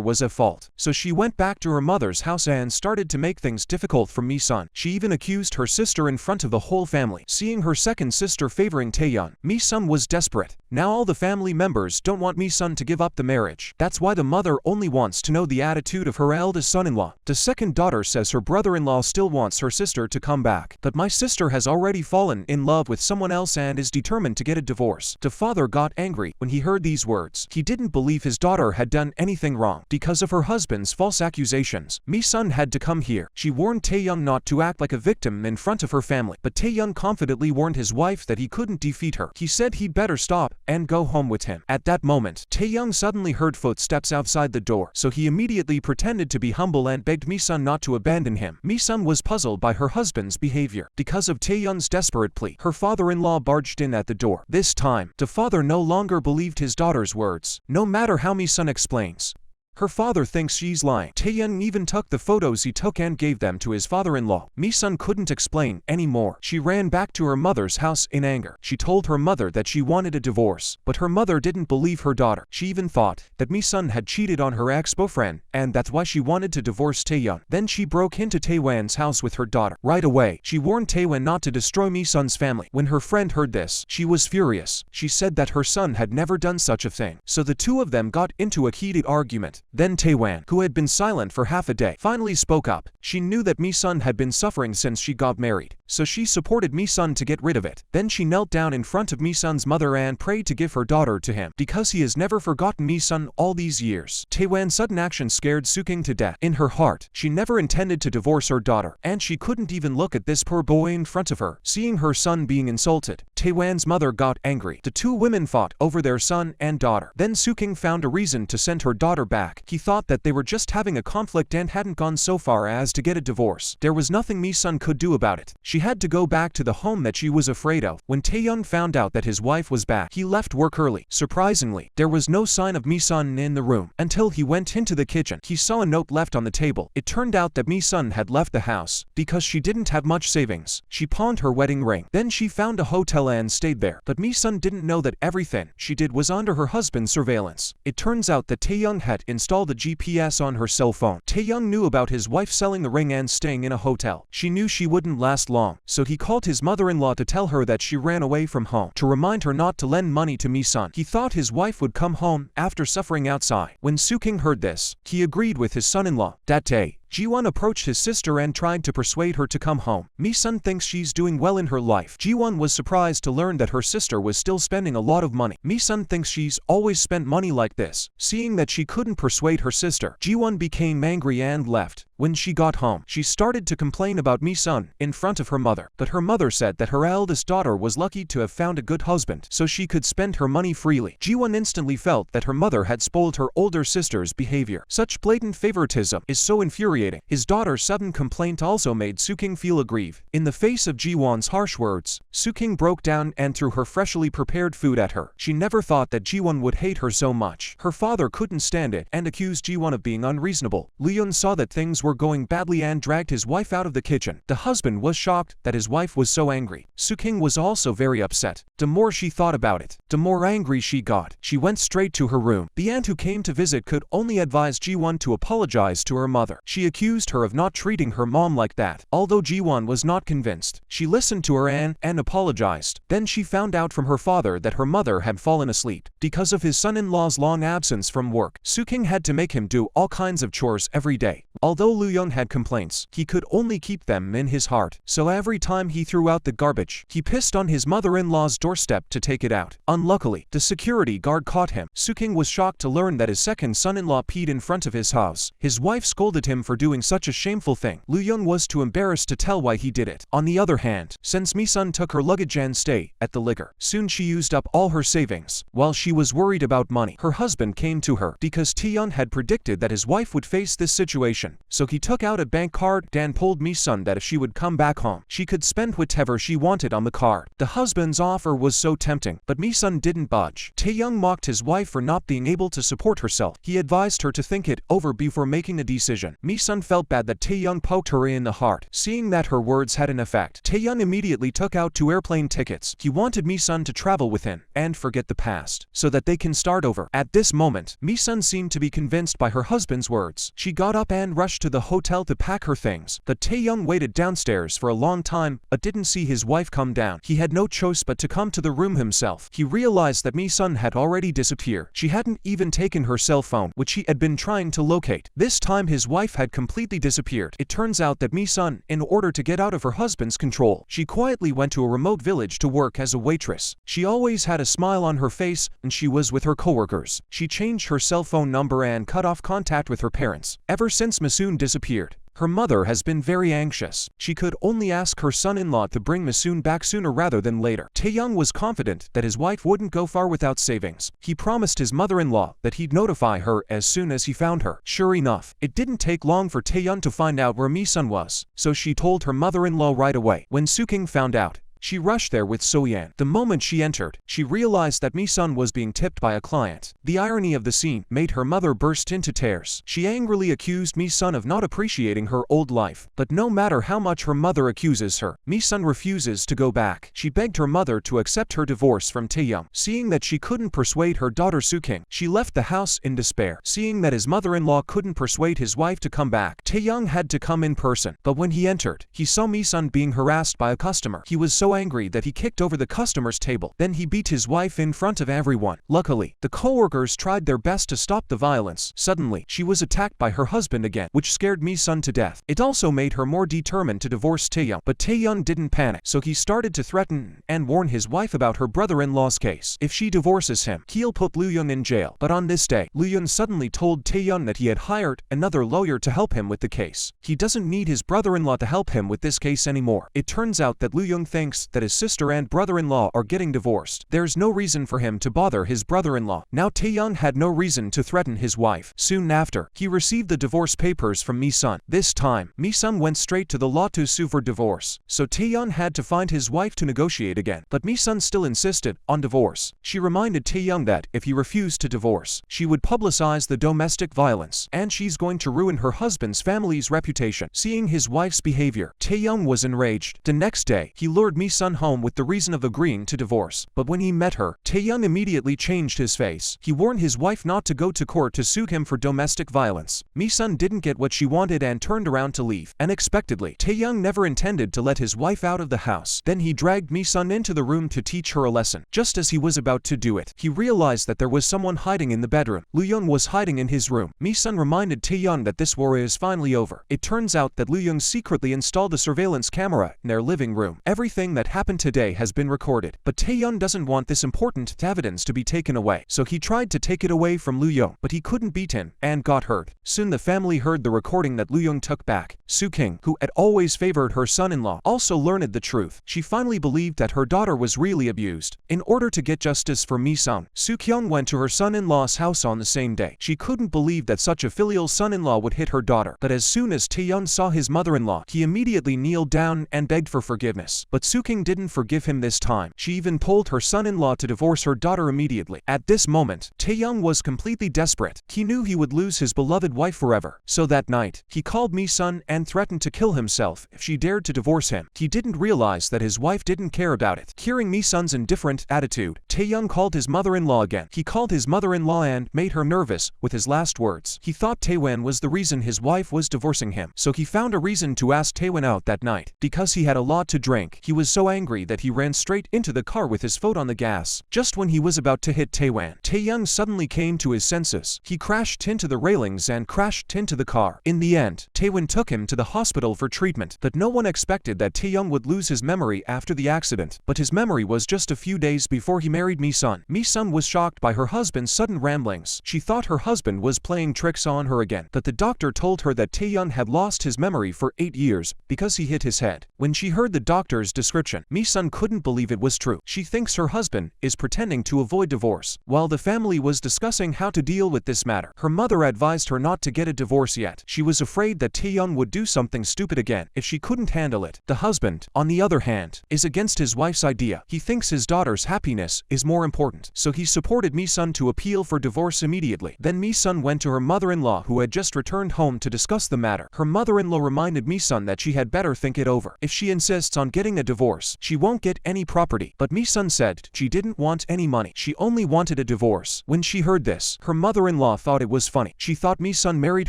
was at fault. So she went back to her mother's house and started to make things difficult for Mi-sun. She even accused her sister in front of the whole family. Seeing her second sister favoring Tae-young, Mi-sun was desperate. Now all the family members don't want Mi-sun to give up the marriage. That's why the mother only wants to know the attitude of her eldest son-in-law. The second daughter says her brother-in-law still wants her sister to come back. But my sister has already fallen in love with someone else and is determined to get a divorce. The father got angry when he heard these words. He didn't believe his daughter had done anything wrong. Because of her husband's false accusations, Mi-sun had to come here. She warned Tae-young not to act like a victim in front of her family. But Tae-young confidently warned his wife that he couldn't defeat her. He said he'd better stop and go home with him. At that moment, Tae-young suddenly heard footsteps outside the door, so he immediately pretended to be humble and begged Mi-sun not to abandon him. Mi-sun was puzzled by her husband's behavior. Because of Tae-young's desperate plea, her father-in-law barged in at the door. This time, the father no longer believed his daughter's words, no matter how Mi-sun explains. Her father thinks she's lying. Tae-young even took the photos he took and gave them to his father-in-law. Mi-sun couldn't explain anymore. She ran back to her mother's house in anger. She told her mother that she wanted a divorce, but her mother didn't believe her daughter. She even thought that Mi-sun had cheated on her ex-boyfriend, and that's why she wanted to divorce Tae-young. Then she broke into Tae-wan's house with her daughter. Right away, she warned Tae-wan not to destroy Mi-sun's family. When her friend heard this, she was furious. She said that her son had never done such a thing. So the two of them got into a heated argument. Then Tae-wan, who had been silent for half a day, finally spoke up. She knew that Mi-sun had been suffering since she got married, so she supported Mi-sun to get rid of it. Then she knelt down in front of Mi-sun's mother and prayed to give her daughter to him, because he has never forgotten Mi-sun all these years. Tae-wan's sudden action scared Soo-king to death. In her heart, she never intended to divorce her daughter, and she couldn't even look at this poor boy in front of her. Seeing her son being insulted, Tae-wan's mother got angry. The two women fought over their son and daughter. Then Soo-king found a reason to send her daughter back. He thought that they were just having a conflict and hadn't gone so far as to get a divorce. There was nothing Mi-sun could do about it. She had to go back to the home that she was afraid of. When Tae-young found out that his wife was back, he left work early. Surprisingly, there was no sign of Mi-sun in the room until he went into the kitchen. He saw a note left on the table. It turned out that Mi-sun had left the house because she didn't have much savings. She pawned her wedding ring. Then she found a hotel and stayed there. But Mi-sun didn't know that everything she did was under her husband's surveillance. It turns out that Tae-young had installed the GPS on her cell phone. Tae-young knew about his wife selling the ring and staying in a hotel. She knew she wouldn't last long, so he called his mother-in-law to tell her that she ran away from home, to remind her not to lend money to Mi-sun. He thought his wife would come home after suffering outside. When Soo-king heard this, he agreed with his son-in-law. That day, Ji-won approached his sister and tried to persuade her to come home. Mi-sun thinks she's doing well in her life. Ji-won was surprised to learn that her sister was still spending a lot of money. Mi-sun thinks she's always spent money like this. Seeing that she couldn't persuade her sister, Ji-won became angry and left. When she got home, she started to complain about Mi-sun in front of her mother, but her mother said that her eldest daughter was lucky to have found a good husband so she could spend her money freely. Ji-won instantly felt that her mother had spoiled her older sister's behavior. Such blatant favoritism is so infuriating. His daughter's sudden complaint also made Soo-king feel aggrieved. In the face of Ji-won's harsh words, Soo-king broke down and threw her freshly prepared food at her. She never thought that Ji-won would hate her so much. Her father couldn't stand it and accused Ji-won of being unreasonable. Lee-yeon saw that things were going badly and dragged his wife out of the kitchen. The husband was shocked that his wife was so angry. Soo-king was also very upset. The more she thought about it, the more angry she got. She went straight to her room. The aunt who came to visit could only advise Ji-won to apologize to her mother. She accused her of not treating her mom like that. Although Ji-won was not convinced, she listened to her and apologized. Then she found out from her father that her mother had fallen asleep because of his son-in-law's long absence from work. Soo-king had to make him do all kinds of chores every day. Although Loo-yeon had complaints, he could only keep them in his heart. So every time he threw out the garbage, he pissed on his mother-in-law's doorstep to take it out. Unluckily, the security guard caught him. Soo-king was shocked to learn that his second son-in-law peed in front of his house. His wife scolded him for doing such a shameful thing. Loo-yeon was too embarrassed to tell why he did it. On the other hand, since Mi-sun took her luggage and stay at the liquor, soon she used up all her savings. While she was worried about money, her husband came to her because Taeyeon had predicted that his wife would face this situation. So he took out a bank card and told Mi-sun that if she would come back home, she could spend whatever she wanted on the card. The husband's offer was so tempting, but Mi-sun didn't budge. Taeyeon mocked his wife for not being able to support herself. He advised her to think it over before making a decision. Mi-sun felt bad that Taeyeon poked her in the heart. Seeing that her words had an effect, Taeyeon immediately took out 2 airplane tickets. He wanted Mi-sun to travel with him and forget the past, so that they can start over. At this moment, Mi-sun seemed to be convinced by her husband's words. She got up and rushed to the hotel to pack her things. But Taeyeon waited downstairs for a long time but didn't see his wife come down. He had no choice but to come to the room himself. He realized that Mi-sun had already disappeared. She hadn't even taken her cell phone, which he had been trying to locate. This time his wife had completely disappeared. It turns out that Mi-sun, in order to get out of her husband's control, she quietly went to a remote village to work as a waitress. She always had a smile on her face and she was with her coworkers. She changed her cell phone number and cut off contact with her parents. Ever since Mi-sun disappeared, her mother has been very anxious. She could only ask her son-in-law to bring Mi-sun back sooner rather than later. Taeyeon was confident that his wife wouldn't go far without savings. He promised his mother-in-law that he'd notify her as soon as he found her. Sure enough, it didn't take long for Taeyeon to find out where Mi-sun was, so she told her mother-in-law right away. When Soo-king found out, she rushed there with So-yeon. The moment she entered, she realized that Mi-sun was being tipped by a client. The irony of the scene made her mother burst into tears. She angrily accused Mi-sun of not appreciating her old life. But no matter how much her mother accuses her, Mi-sun refuses to go back. She begged her mother to accept her divorce from Taeyeon. Seeing that she couldn't persuade her daughter Soo-king, she left the house in despair. Seeing that his mother-in-law couldn't persuade his wife to come back, Taeyeon had to come in person. But when he entered, he saw Mi-sun being harassed by a customer. He was so angry that he kicked over the customer's table. Then he beat his wife in front of everyone. Luckily, the co-workers tried their best to stop the violence. Suddenly, she was attacked by her husband again, which scared Mi-sun to death. It also made her more determined to divorce Taeyeon. But Taeyeon didn't panic, so he started to threaten and warn his wife about her brother-in-law's case. If she divorces him, he'll put Loo-yeon in jail. But on this day, Loo-yeon suddenly told Taeyeon that he had hired another lawyer to help him with the case. He doesn't need his brother-in-law to help him with this case anymore. It turns out that Loo-yeon thinks that his sister and brother-in-law are getting divorced. There's no reason for him to bother his brother-in-law. Now Taeyeon had no reason to threaten his wife. Soon after, he received the divorce papers from Mi-sun. This time, Mi-sun went straight to the law to sue for divorce. So Taeyeon had to find his wife to negotiate again. But Mi-sun still insisted on divorce. She reminded Taeyeon that if he refused to divorce, she would publicize the domestic violence, and she's going to ruin her husband's family's reputation. Seeing his wife's behavior, Taeyeon was enraged. The next day, he lured Mi-sun home with the reason of agreeing to divorce. But when he met her, Taeyeon immediately changed his face. He warned his wife not to go to court to sue him for domestic violence. Mi-sun didn't get what she wanted and turned around to leave. Unexpectedly, Taeyeon never intended to let his wife out of the house. Then he dragged Mi-sun into the room to teach her a lesson. Just as he was about to do it, he realized that there was someone hiding in the bedroom. Loo-yeon was hiding in his room. Mi-sun reminded Taeyeon that this war is finally over. It turns out that Loo-yeon secretly installed a surveillance camera in their living room. Everything that happened today has been recorded, but Taeyong doesn't want this important evidence to be taken away, so he tried to take it away from Lu Yong, but he couldn't beat him, and got hurt. Soon the family heard the recording that Lu Yong took back. Su King, who had always favored her son-in-law, also learned the truth. She finally believed that her daughter was really abused. In order to get justice for Mi-sun, Su Kyung went to her son-in-law's house on the same day. She couldn't believe that such a filial son-in-law would hit her daughter, but as soon as Taeyong saw his mother-in-law, he immediately kneeled down and begged for forgiveness. But Su King didn't forgive him this time. She even told her son-in-law to divorce her daughter immediately. At this moment, Taeyong was completely desperate. He knew he would lose his beloved wife forever. So that night, he called Mi-sun and threatened to kill himself if she dared to divorce him. He didn't realize that his wife didn't care about it. Hearing Mi-sun's indifferent attitude, Taeyong called his mother-in-law again. He called his mother-in-law and made her nervous with his last words. He thought Taewan was the reason his wife was divorcing him, so he found a reason to ask Taewan out that night. Because he had a lot to drink, he was so angry that he ran straight into the car with his foot on the gas. Just when he was about to hit Taewan, Taeyong suddenly came to his senses. He crashed into the railings and crashed into the car. In the end, Taewan took him to the hospital for treatment, but no one expected that Taeyong would lose his memory after the accident. But his memory was just a few days before he married Mi-sun. Mi-sun was shocked by her husband's sudden ramblings. She thought her husband was playing tricks on her again, but the doctor told her that Taeyong had lost his memory for 8 years because he hit his head. When she heard the doctor's description, Mi-sun couldn't believe it was true. She thinks her husband is pretending to avoid divorce. While the family was discussing how to deal with this matter, her mother advised her not to get a divorce yet. She was afraid that Taeyong would do something stupid again if she couldn't handle it. The husband, on the other hand, is against his wife's idea. He thinks his daughter's happiness is more important, so he supported Mi-sun to appeal for divorce immediately. Then Mi-sun went to her mother-in-law, who had just returned home, to discuss the matter. Her mother-in-law reminded Mi-sun that she had better think it over. If she insists on getting a divorce, she won't get any property. But Mi-sun said she didn't want any money. She only wanted a divorce. When she heard this, her mother-in-law thought it was funny. She thought Mi-sun married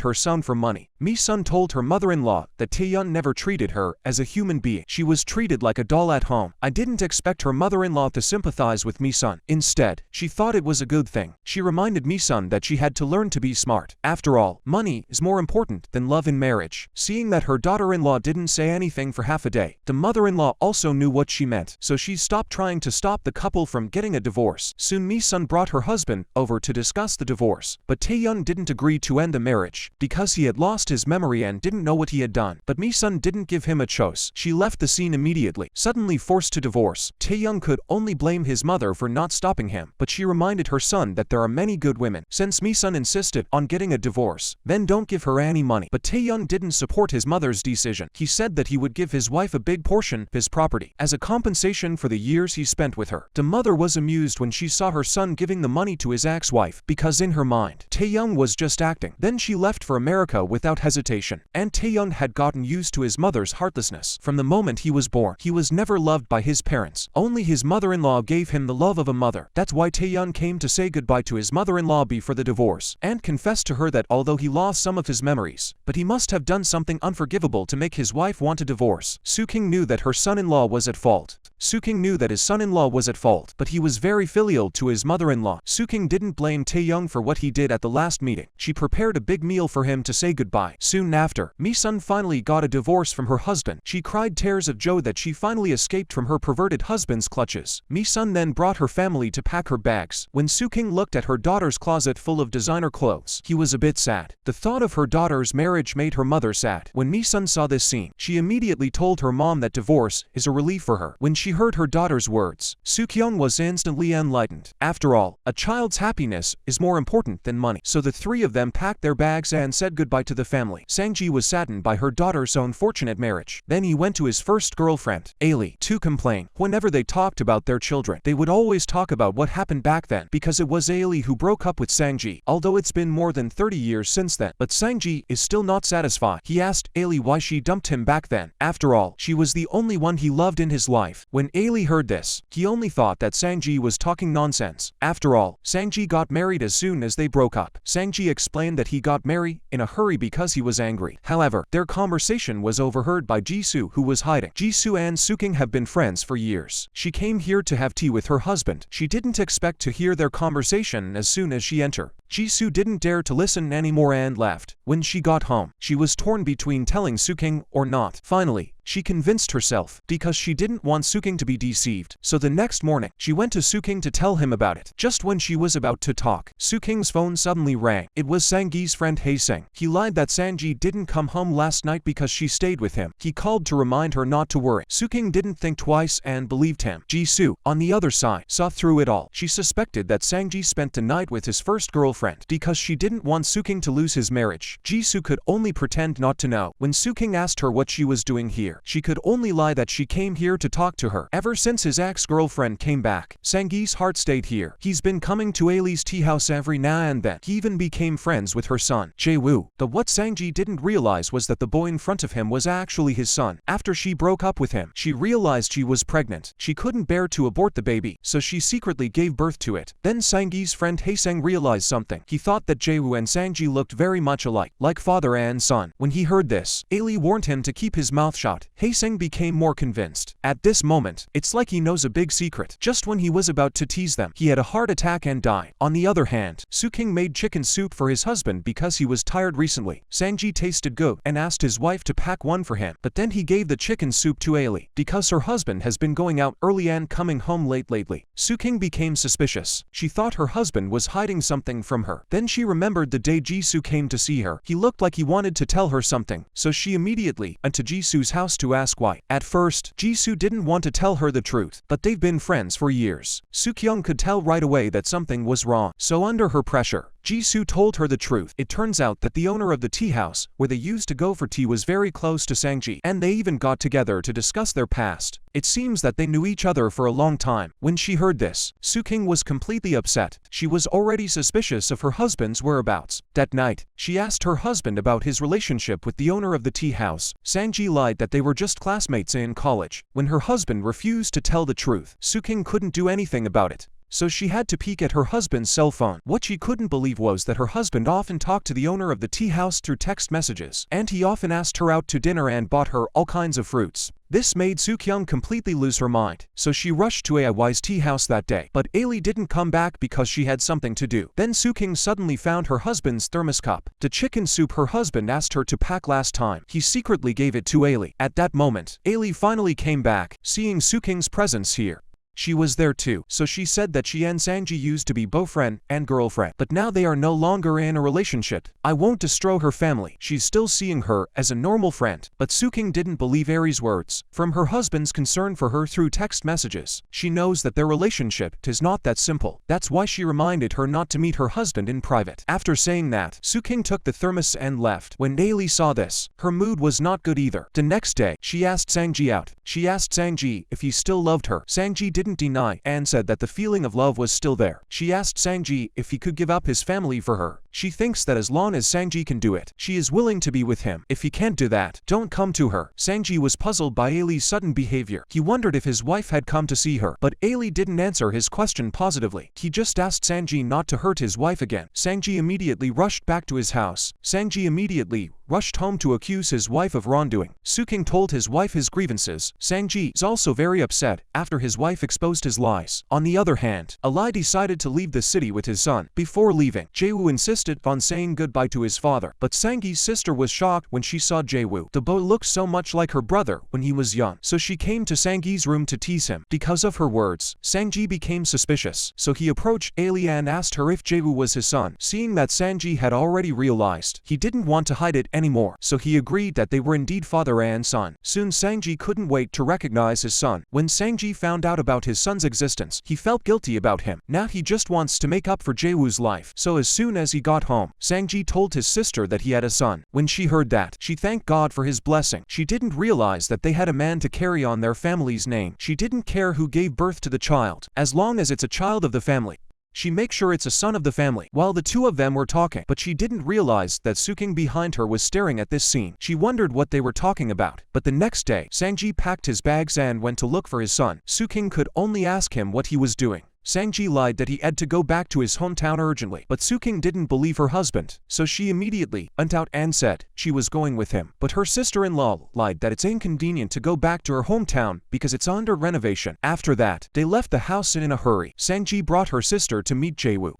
her son for money. Mi-sun told her mother-in-law that Taeyong never treated her as a human being. She was treated like a doll at home. I didn't expect her mother-in-law to sympathize with Mi-sun. Instead, she thought it was a good thing. She reminded Mi-sun that she had to learn to be smart. After all, money is more important than love in marriage. Seeing that her daughter-in-law didn't say anything for half a day, the mother-in-law also knew what she meant, so she stopped trying to stop the couple from getting a divorce. Soon Mi-sun brought her husband over to discuss the divorce, but Taeyong didn't agree to end the marriage because he had lost his memory and didn't know what he had done. But Mi-sun didn't give him a choice. She left the scene immediately. Suddenly forced to divorce, Taeyong could only blame his mother for not stopping him, but she reminded her son that there are many good women. Since Mi-sun insisted on getting a divorce, then don't give her any money. But Taeyong didn't support his mother's decision. He said that he would give his wife a big portion of his property as a compensation for the years he spent with her. The mother was amused when she saw her son giving the money to his ex-wife, because in her mind, Taeyong was just acting. Then she left for America without hesitation, and Taeyong had gotten used to his mother's heartlessness. From the moment he was born, he was never loved by his parents. Only his mother-in-law gave him the love of a mother. That's why Taeyong came to say goodbye to his mother-in-law before the divorce, and confessed to her that although he lost some of his memories, but he must have done something unforgivable to make his wife want a divorce. Su King knew that her son-in-law was at fault. Su King knew that his son-in-law was at fault, but he was very filial to his mother-in-law. Su King didn't blame Taeyong for what he did at the last meeting. She prepared a big meal for him to say goodbye. Soon after, Mi-sun finally got a divorce from her husband. She cried tears of joy that she finally escaped from her perverted husband's clutches. Mi-sun then brought her family to pack her bags. When Su King looked at her daughter's closet full of designer clothes, he was a bit sad. The thought of her daughter's marriage made her mother sad. When Mi-sun saw this scene, she immediately told her mom that divorce is a relief for her. When she heard her daughter's words, Su Kyung was instantly enlightened. After all, a child's happiness is more important than money. So the three of them packed their bags and said goodbye to the family. Sang-ji was saddened by her daughter's unfortunate marriage. Then he went to his first girlfriend, Ailey, to complain. Whenever they talked about their children, they would always talk about what happened back then, because it was Ailey who broke up with Sang-ji, although it's been more than 30 years since then. But Sang-ji is still not satisfied. He asked Ailey why she dumped him back then. After all, she was the only one he loved in his life. When Ailey heard this, he only thought that Sang-ji was talking nonsense. After all, Sang-ji got married as soon as they broke up. Sang-ji explained that he got married in a hurry because he was angry. However, their conversation was overheard by Jisoo, who was hiding. Jisoo and Su King have been friends for years. She came here to have tea with her husband. She didn't expect to hear their conversation as soon as she entered. Jisoo didn't dare to listen anymore and left. When she got home, she was torn between telling Suking or not. Finally, she convinced herself because she didn't want Suking to be deceived. So the next morning, she went to Suking to tell him about it. Just when she was about to talk, Suking's phone suddenly rang. It was Sangji's friend Haesung. He lied that Sangji didn't come home last night because she stayed with him. He called to remind her not to worry. Suking didn't think twice and believed him. Jisoo, on the other side, saw through it all. She suspected that Sangji spent the night with his first girlfriend because she didn't want Suking to lose his marriage. Jisoo could only pretend not to know. When Suking asked her what she was doing here, she could only lie that she came here to talk to her. Ever since his ex-girlfriend came back, Sangji's heart stayed here. He's been coming to Ailey's tea house every now and then. He even became friends with her son, Jae-woo. But what Sangji didn't realize was that the boy in front of him was actually his son. After she broke up with him, she realized she was pregnant. She couldn't bear to abort the baby, so she secretly gave birth to it. Then Sangji's friend Haesung realized something. He thought that Jae-woo and Sangji looked very much alike, like father and son. When he heard this, Ailey warned him to keep his mouth shut. Haesung became more convinced. At this moment, it's like he knows a big secret. Just when he was about to tease them, he had a heart attack and died. On the other hand, Suking made chicken soup for his husband because he was tired recently. Sangji tasted good and asked his wife to pack one for him, but then he gave the chicken soup to Ailey because her husband has been going out early and coming home late lately. Suking became suspicious. She thought her husband was hiding something from her. Then she remembered the day Jisoo came to see her. He looked like he wanted to tell her something, so she immediately went to Jisoo's house to ask why. At first, Jisoo didn't want to tell her the truth, but they've been friends for years. Sukyung could tell right away that something was wrong, so under her pressure, Jisoo told her the truth. It turns out that the owner of the tea house, where they used to go for tea, was very close to Sangji, and they even got together to discuss their past. It seems that they knew each other for a long time. When she heard this, Suking was completely upset. She was already suspicious of her husband's whereabouts. That night, she asked her husband about his relationship with the owner of the tea house. Sangji lied that they were just classmates in college. When her husband refused to tell the truth, Suking couldn't do anything about it, so she had to peek at her husband's cell phone. What she couldn't believe was that her husband often talked to the owner of the tea house through text messages, and he often asked her out to dinner and bought her all kinds of fruits. This made Sukyung completely lose her mind, so she rushed to Ai's tea house that day. But Ailey didn't come back because she had something to do. Then Suking suddenly found her husband's thermos cup. The chicken soup her husband asked her to pack last time, he secretly gave it to Ailey. At that moment, Ailey finally came back, seeing Suking's presence here. She was there too, so she said that she and Sangji used to be boyfriend and girlfriend, but now they are no longer in a relationship. I won't destroy her family. She's still seeing her as a normal friend. But Suking didn't believe Aries' words from her husband's concern for her through text messages. She knows that their relationship is not that simple. That's why she reminded her not to meet her husband in private. After saying that, Suking took the thermos and left. When Ailey saw this, her mood was not good either. The next day, she asked Sangji out. She asked Sangji if he still loved her. Sangji didn't deny and said that the feeling of love was still there. She asked Sangji if he could give up his family for her. She thinks that as long as Sangji can do it, she is willing to be with him. If he can't do that, don't come to her. Sangji was puzzled by Ailey's sudden behavior. He wondered if his wife had come to see her, but Ailey didn't answer his question positively. He just asked Sangji not to hurt his wife again. Sangji immediately rushed back to his house. Sangji immediately rushed home to accuse his wife of wrongdoing. Suking told his wife his grievances. Sangji is also very upset after his wife exposed his lies. On the other hand, Ali decided to leave the city with his son. Before leaving, Jae-woo insisted on saying goodbye to his father, but Sangji's sister was shocked when she saw Jae-woo. The boy looked so much like her brother when he was young, so she came to Sangji's room to tease him. Because of her words, Sangji became suspicious, so he approached Ailey and asked her if Jae-woo was his son. Seeing that Sangji had already realized he didn't want to hide it anymore, so he agreed that they were indeed father and son. Soon Sangji couldn't wait to recognize his son. When Sangji found out about his son's existence, he felt guilty about him. Now he just wants to make up for Jae-woo's life. So as soon as he got home, Sangji told his sister that he had a son. When she heard that, she thanked God for his blessing. She didn't realize that they had a man to carry on their family's name. She didn't care who gave birth to the child, as long as it's a child of the family. She makes sure it's a son of the family. While the two of them were talking, but she didn't realize that Suking behind her was staring at this scene. She wondered what they were talking about. But the next day, Sangji packed his bags and went to look for his son. Suking could only ask him what he was doing. Sang-ji lied that he had to go back to his hometown urgently, but Soo-king didn't believe her husband, so she immediately went out and said she was going with him. But her sister-in-law lied that it's inconvenient to go back to her hometown because it's under renovation. After that, they left the house in a hurry. Sang-ji brought her sister to meet Jae-woo.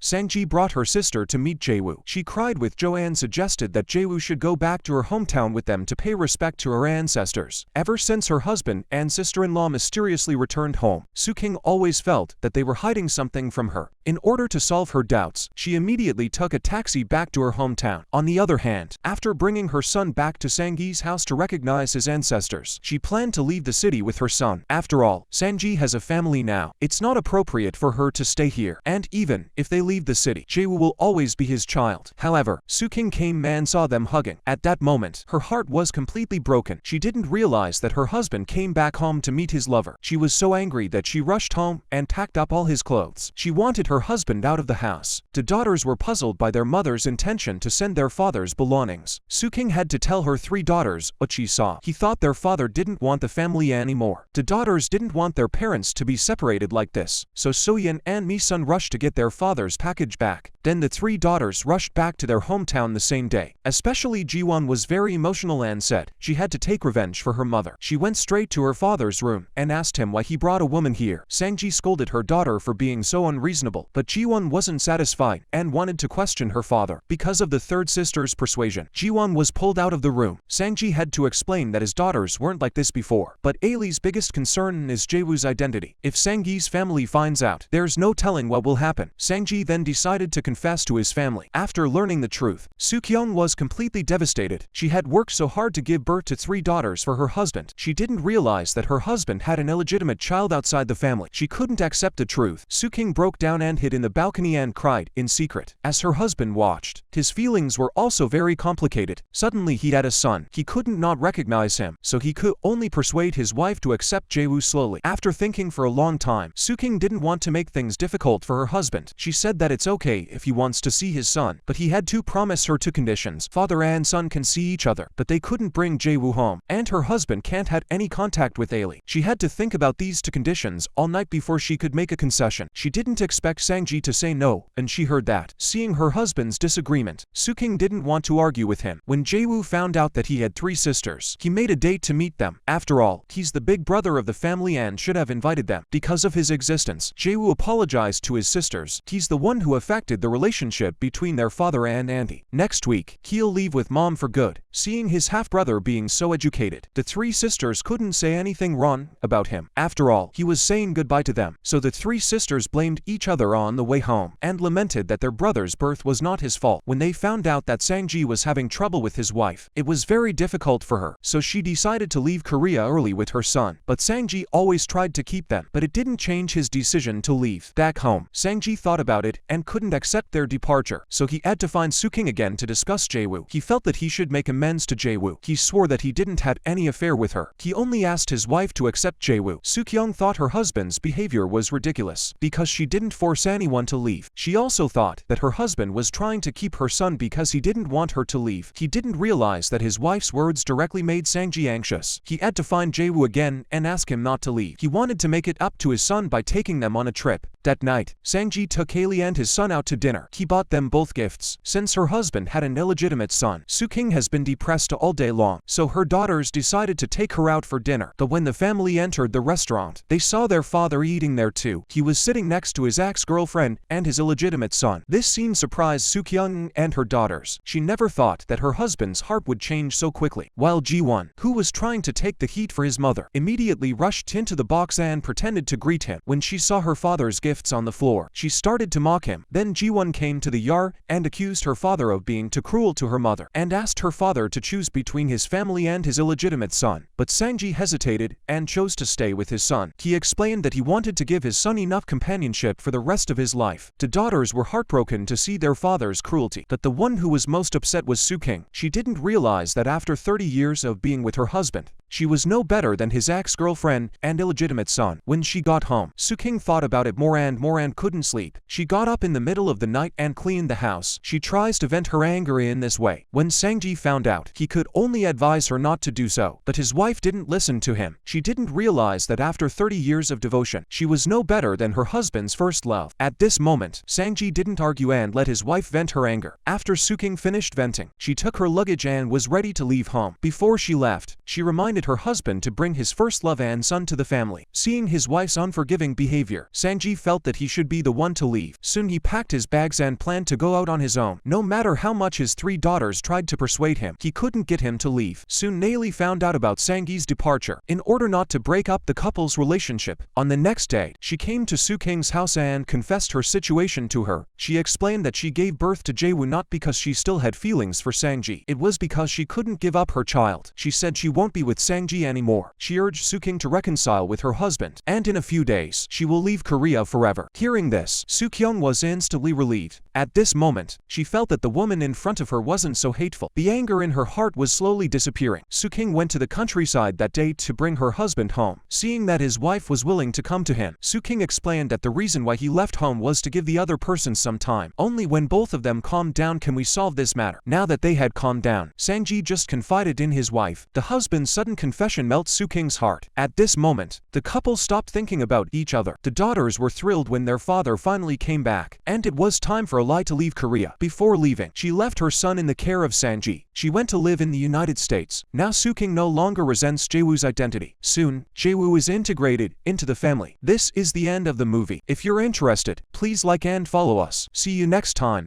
She cried with joy and suggested that Jae-woo should go back to her hometown with them to pay respect to her ancestors. Ever since her husband and sister-in-law mysteriously returned home, Soo-king always felt that they were hiding something from her. In order to solve her doubts, she immediately took a taxi back to her hometown. On the other hand, after bringing her son back to Sang-ji's house to recognize his ancestors, she planned to leave the city with her son. After all, Sang-ji has a family now. It's not appropriate for her to stay here, and even if they leave the city, Jae-woo will always be his child. However, Soo-king came and saw them hugging. At that moment, her heart was completely broken. She didn't realize that her husband came back home to meet his lover. She was so angry that she rushed home and packed up all his clothes. She wanted her husband out of the house. The daughters were puzzled by their mother's intention to send their father's belongings. Soo-king had to tell her 3 daughters what she saw. He thought their father didn't want the family anymore. The daughters didn't want their parents to be separated like this, so So-yeon and Mi-sun rushed to get their father's package back. Then the 3 daughters rushed back to their hometown the same day. Especially Ji-won was very emotional and said she had to take revenge for her mother. She went straight to her father's room and asked him why he brought a woman here. Sang-ji scolded her daughter for being so unreasonable, but Ji-won wasn't satisfied and wanted to question her father. Because of the third sister's persuasion, Ji-won was pulled out of the room. Sang-ji had to explain that his daughters weren't like this before. But Ailey's biggest concern is Jae-woo's identity. If Sang-ji's family finds out, there's no telling what will happen. Sang-ji then decided to confess to his family. After learning the truth, Soo-kyung was completely devastated. She had worked so hard to give birth to 3 daughters for her husband. She didn't realize that her husband had an illegitimate child outside the family. She couldn't accept the truth. Soo-king broke down and hid in the balcony and cried in secret. As her husband watched, his feelings were also very complicated. Suddenly he had a son. He couldn't not recognize him, so he could only persuade his wife to accept Jae-woo slowly. After thinking for a long time, Soo-king didn't want to make things difficult for her husband. She said that it's okay if he wants to see his son, but he had to promise her 2 conditions. Father and son can see each other, but they couldn't bring Jae-woo home, and her husband can't have any contact with Ailey. She had to think about these 2 conditions all night before she could make a concession. She didn't expect Sang-ji to say no, and she heard that. Seeing her husband's disagreement, Soo-king didn't want to argue with him. When Jae-woo found out that he had 3 sisters, he made a date to meet them. After all, he's the big brother of the family and should have invited them. Because of his existence, Jae-woo apologized to his sisters. He's the one who affected the relationship between their father and auntie. Next week, he'll leave with mom for good. Seeing his half-brother being so educated, the 3 sisters couldn't say anything wrong about him. After all, he was saying goodbye to them, so the 3 sisters blamed each other on the way home and lamented that their brother's birth was not his fault. When they found out that Sang-ji was having trouble with his wife, it was very difficult for her, so she decided to leave Korea early with her son. But Sang-ji always tried to keep them, but it didn't change his decision to leave. Back home, Sang-ji thought about it and couldn't accept their departure, so he had to find Soo-king again to discuss Jae-woo. He felt that he should make amends to Jae-woo. He swore that he didn't have any affair with her. He only asked his wife to accept Jae-woo. Soo-kyung thought her husband's behavior was ridiculous because she didn't force anyone to leave. She also thought that her husband was trying to keep her son because he didn't want her to leave. He didn't realize that his wife's words directly made Sang-ji anxious. He had to find Jae-woo again and ask him not to leave. He wanted to make it up to his son by taking them on a trip. That night, Sang-ji took Haley and his son out to dinner. He bought them both gifts. Since her husband had an illegitimate son, Soo-king has been depressed all day long, so her daughters decided to take her out for dinner. But when the family entered the restaurant, they saw their father eating there too. He was sitting next to his ex-girlfriend and his illegitimate son. This scene surprised Soo-kyung and her daughters. She never thought that her husband's heart would change so quickly. While Ji-won, who was trying to take the heat for his mother, immediately rushed into the box and pretended to greet him. When she saw her father's gifts on the floor, she started to mock him. Then Ji-won came to the yard and accused her father of being too cruel to her mother and asked her father to choose between his family and his illegitimate son. But Sang-ji hesitated and chose to stay with his son. He explained that he wanted to give his son enough companionship for the rest of his life. The daughters were heartbroken to see their father's cruelty. But the one who was most upset was Soo-king. She didn't realize that after 30 years of being with her husband, She was no better than his ex-girlfriend and illegitimate son. When she got home, Su-king thought about it more and couldn't sleep. She got up in the middle of the night and cleaned the house. She tries to vent her anger in this way. When Sang-ji found out, he could only advise her not to do so. But his wife didn't listen to him. She didn't realize that after 30 years of devotion, she was no better than her husband's first love. At this moment, Sang-ji didn't argue and let his wife vent her anger. After Su-king finished venting, she took her luggage and was ready to leave home. Before she left, she reminded her husband to bring his first love and son to the family. Seeing his wife's unforgiving behavior, Sang-ji felt that he should be the one to leave. Soon he packed his bags and planned to go out on his own. No matter how much his 3 daughters tried to persuade him, he couldn't get him to leave. Soon Naili found out about Sang-ji's departure. In order not to break up the couple's relationship, on the next day, she came to Su-king's house and confessed her situation to her. She explained that she gave birth to Jae-woo not because she still had feelings for Sang-ji. It was because she couldn't give up her child. She said she won't be with Sang-ji anymore. She urged Su-king to reconcile with her husband, and in a few days, she will leave Korea forever. Hearing this, Su-kyung was instantly relieved. At this moment, she felt that the woman in front of her wasn't so hateful. The anger in her heart was slowly disappearing. Su-king went to the countryside that day to bring her husband home. Seeing that his wife was willing to come to him, Su-king explained that the reason why he left home was to give the other person some time. Only when both of them calmed down can we solve this matter. Now that they had calmed down, Sang-ji just confided in his wife. The husband's sudden confession melts Su-king's heart. At this moment, the couple stopped thinking about each other. The daughters were thrilled when their father finally came back, and it was time for Lai to leave Korea. Before leaving, she left her son in the care of Sang-ji. She went to live in the United States. Now Su-king no longer resents Jae-woo's identity. Soon, Jae-woo is integrated into the family. This is the end of the movie. If you're interested, please like and follow us. See you next time.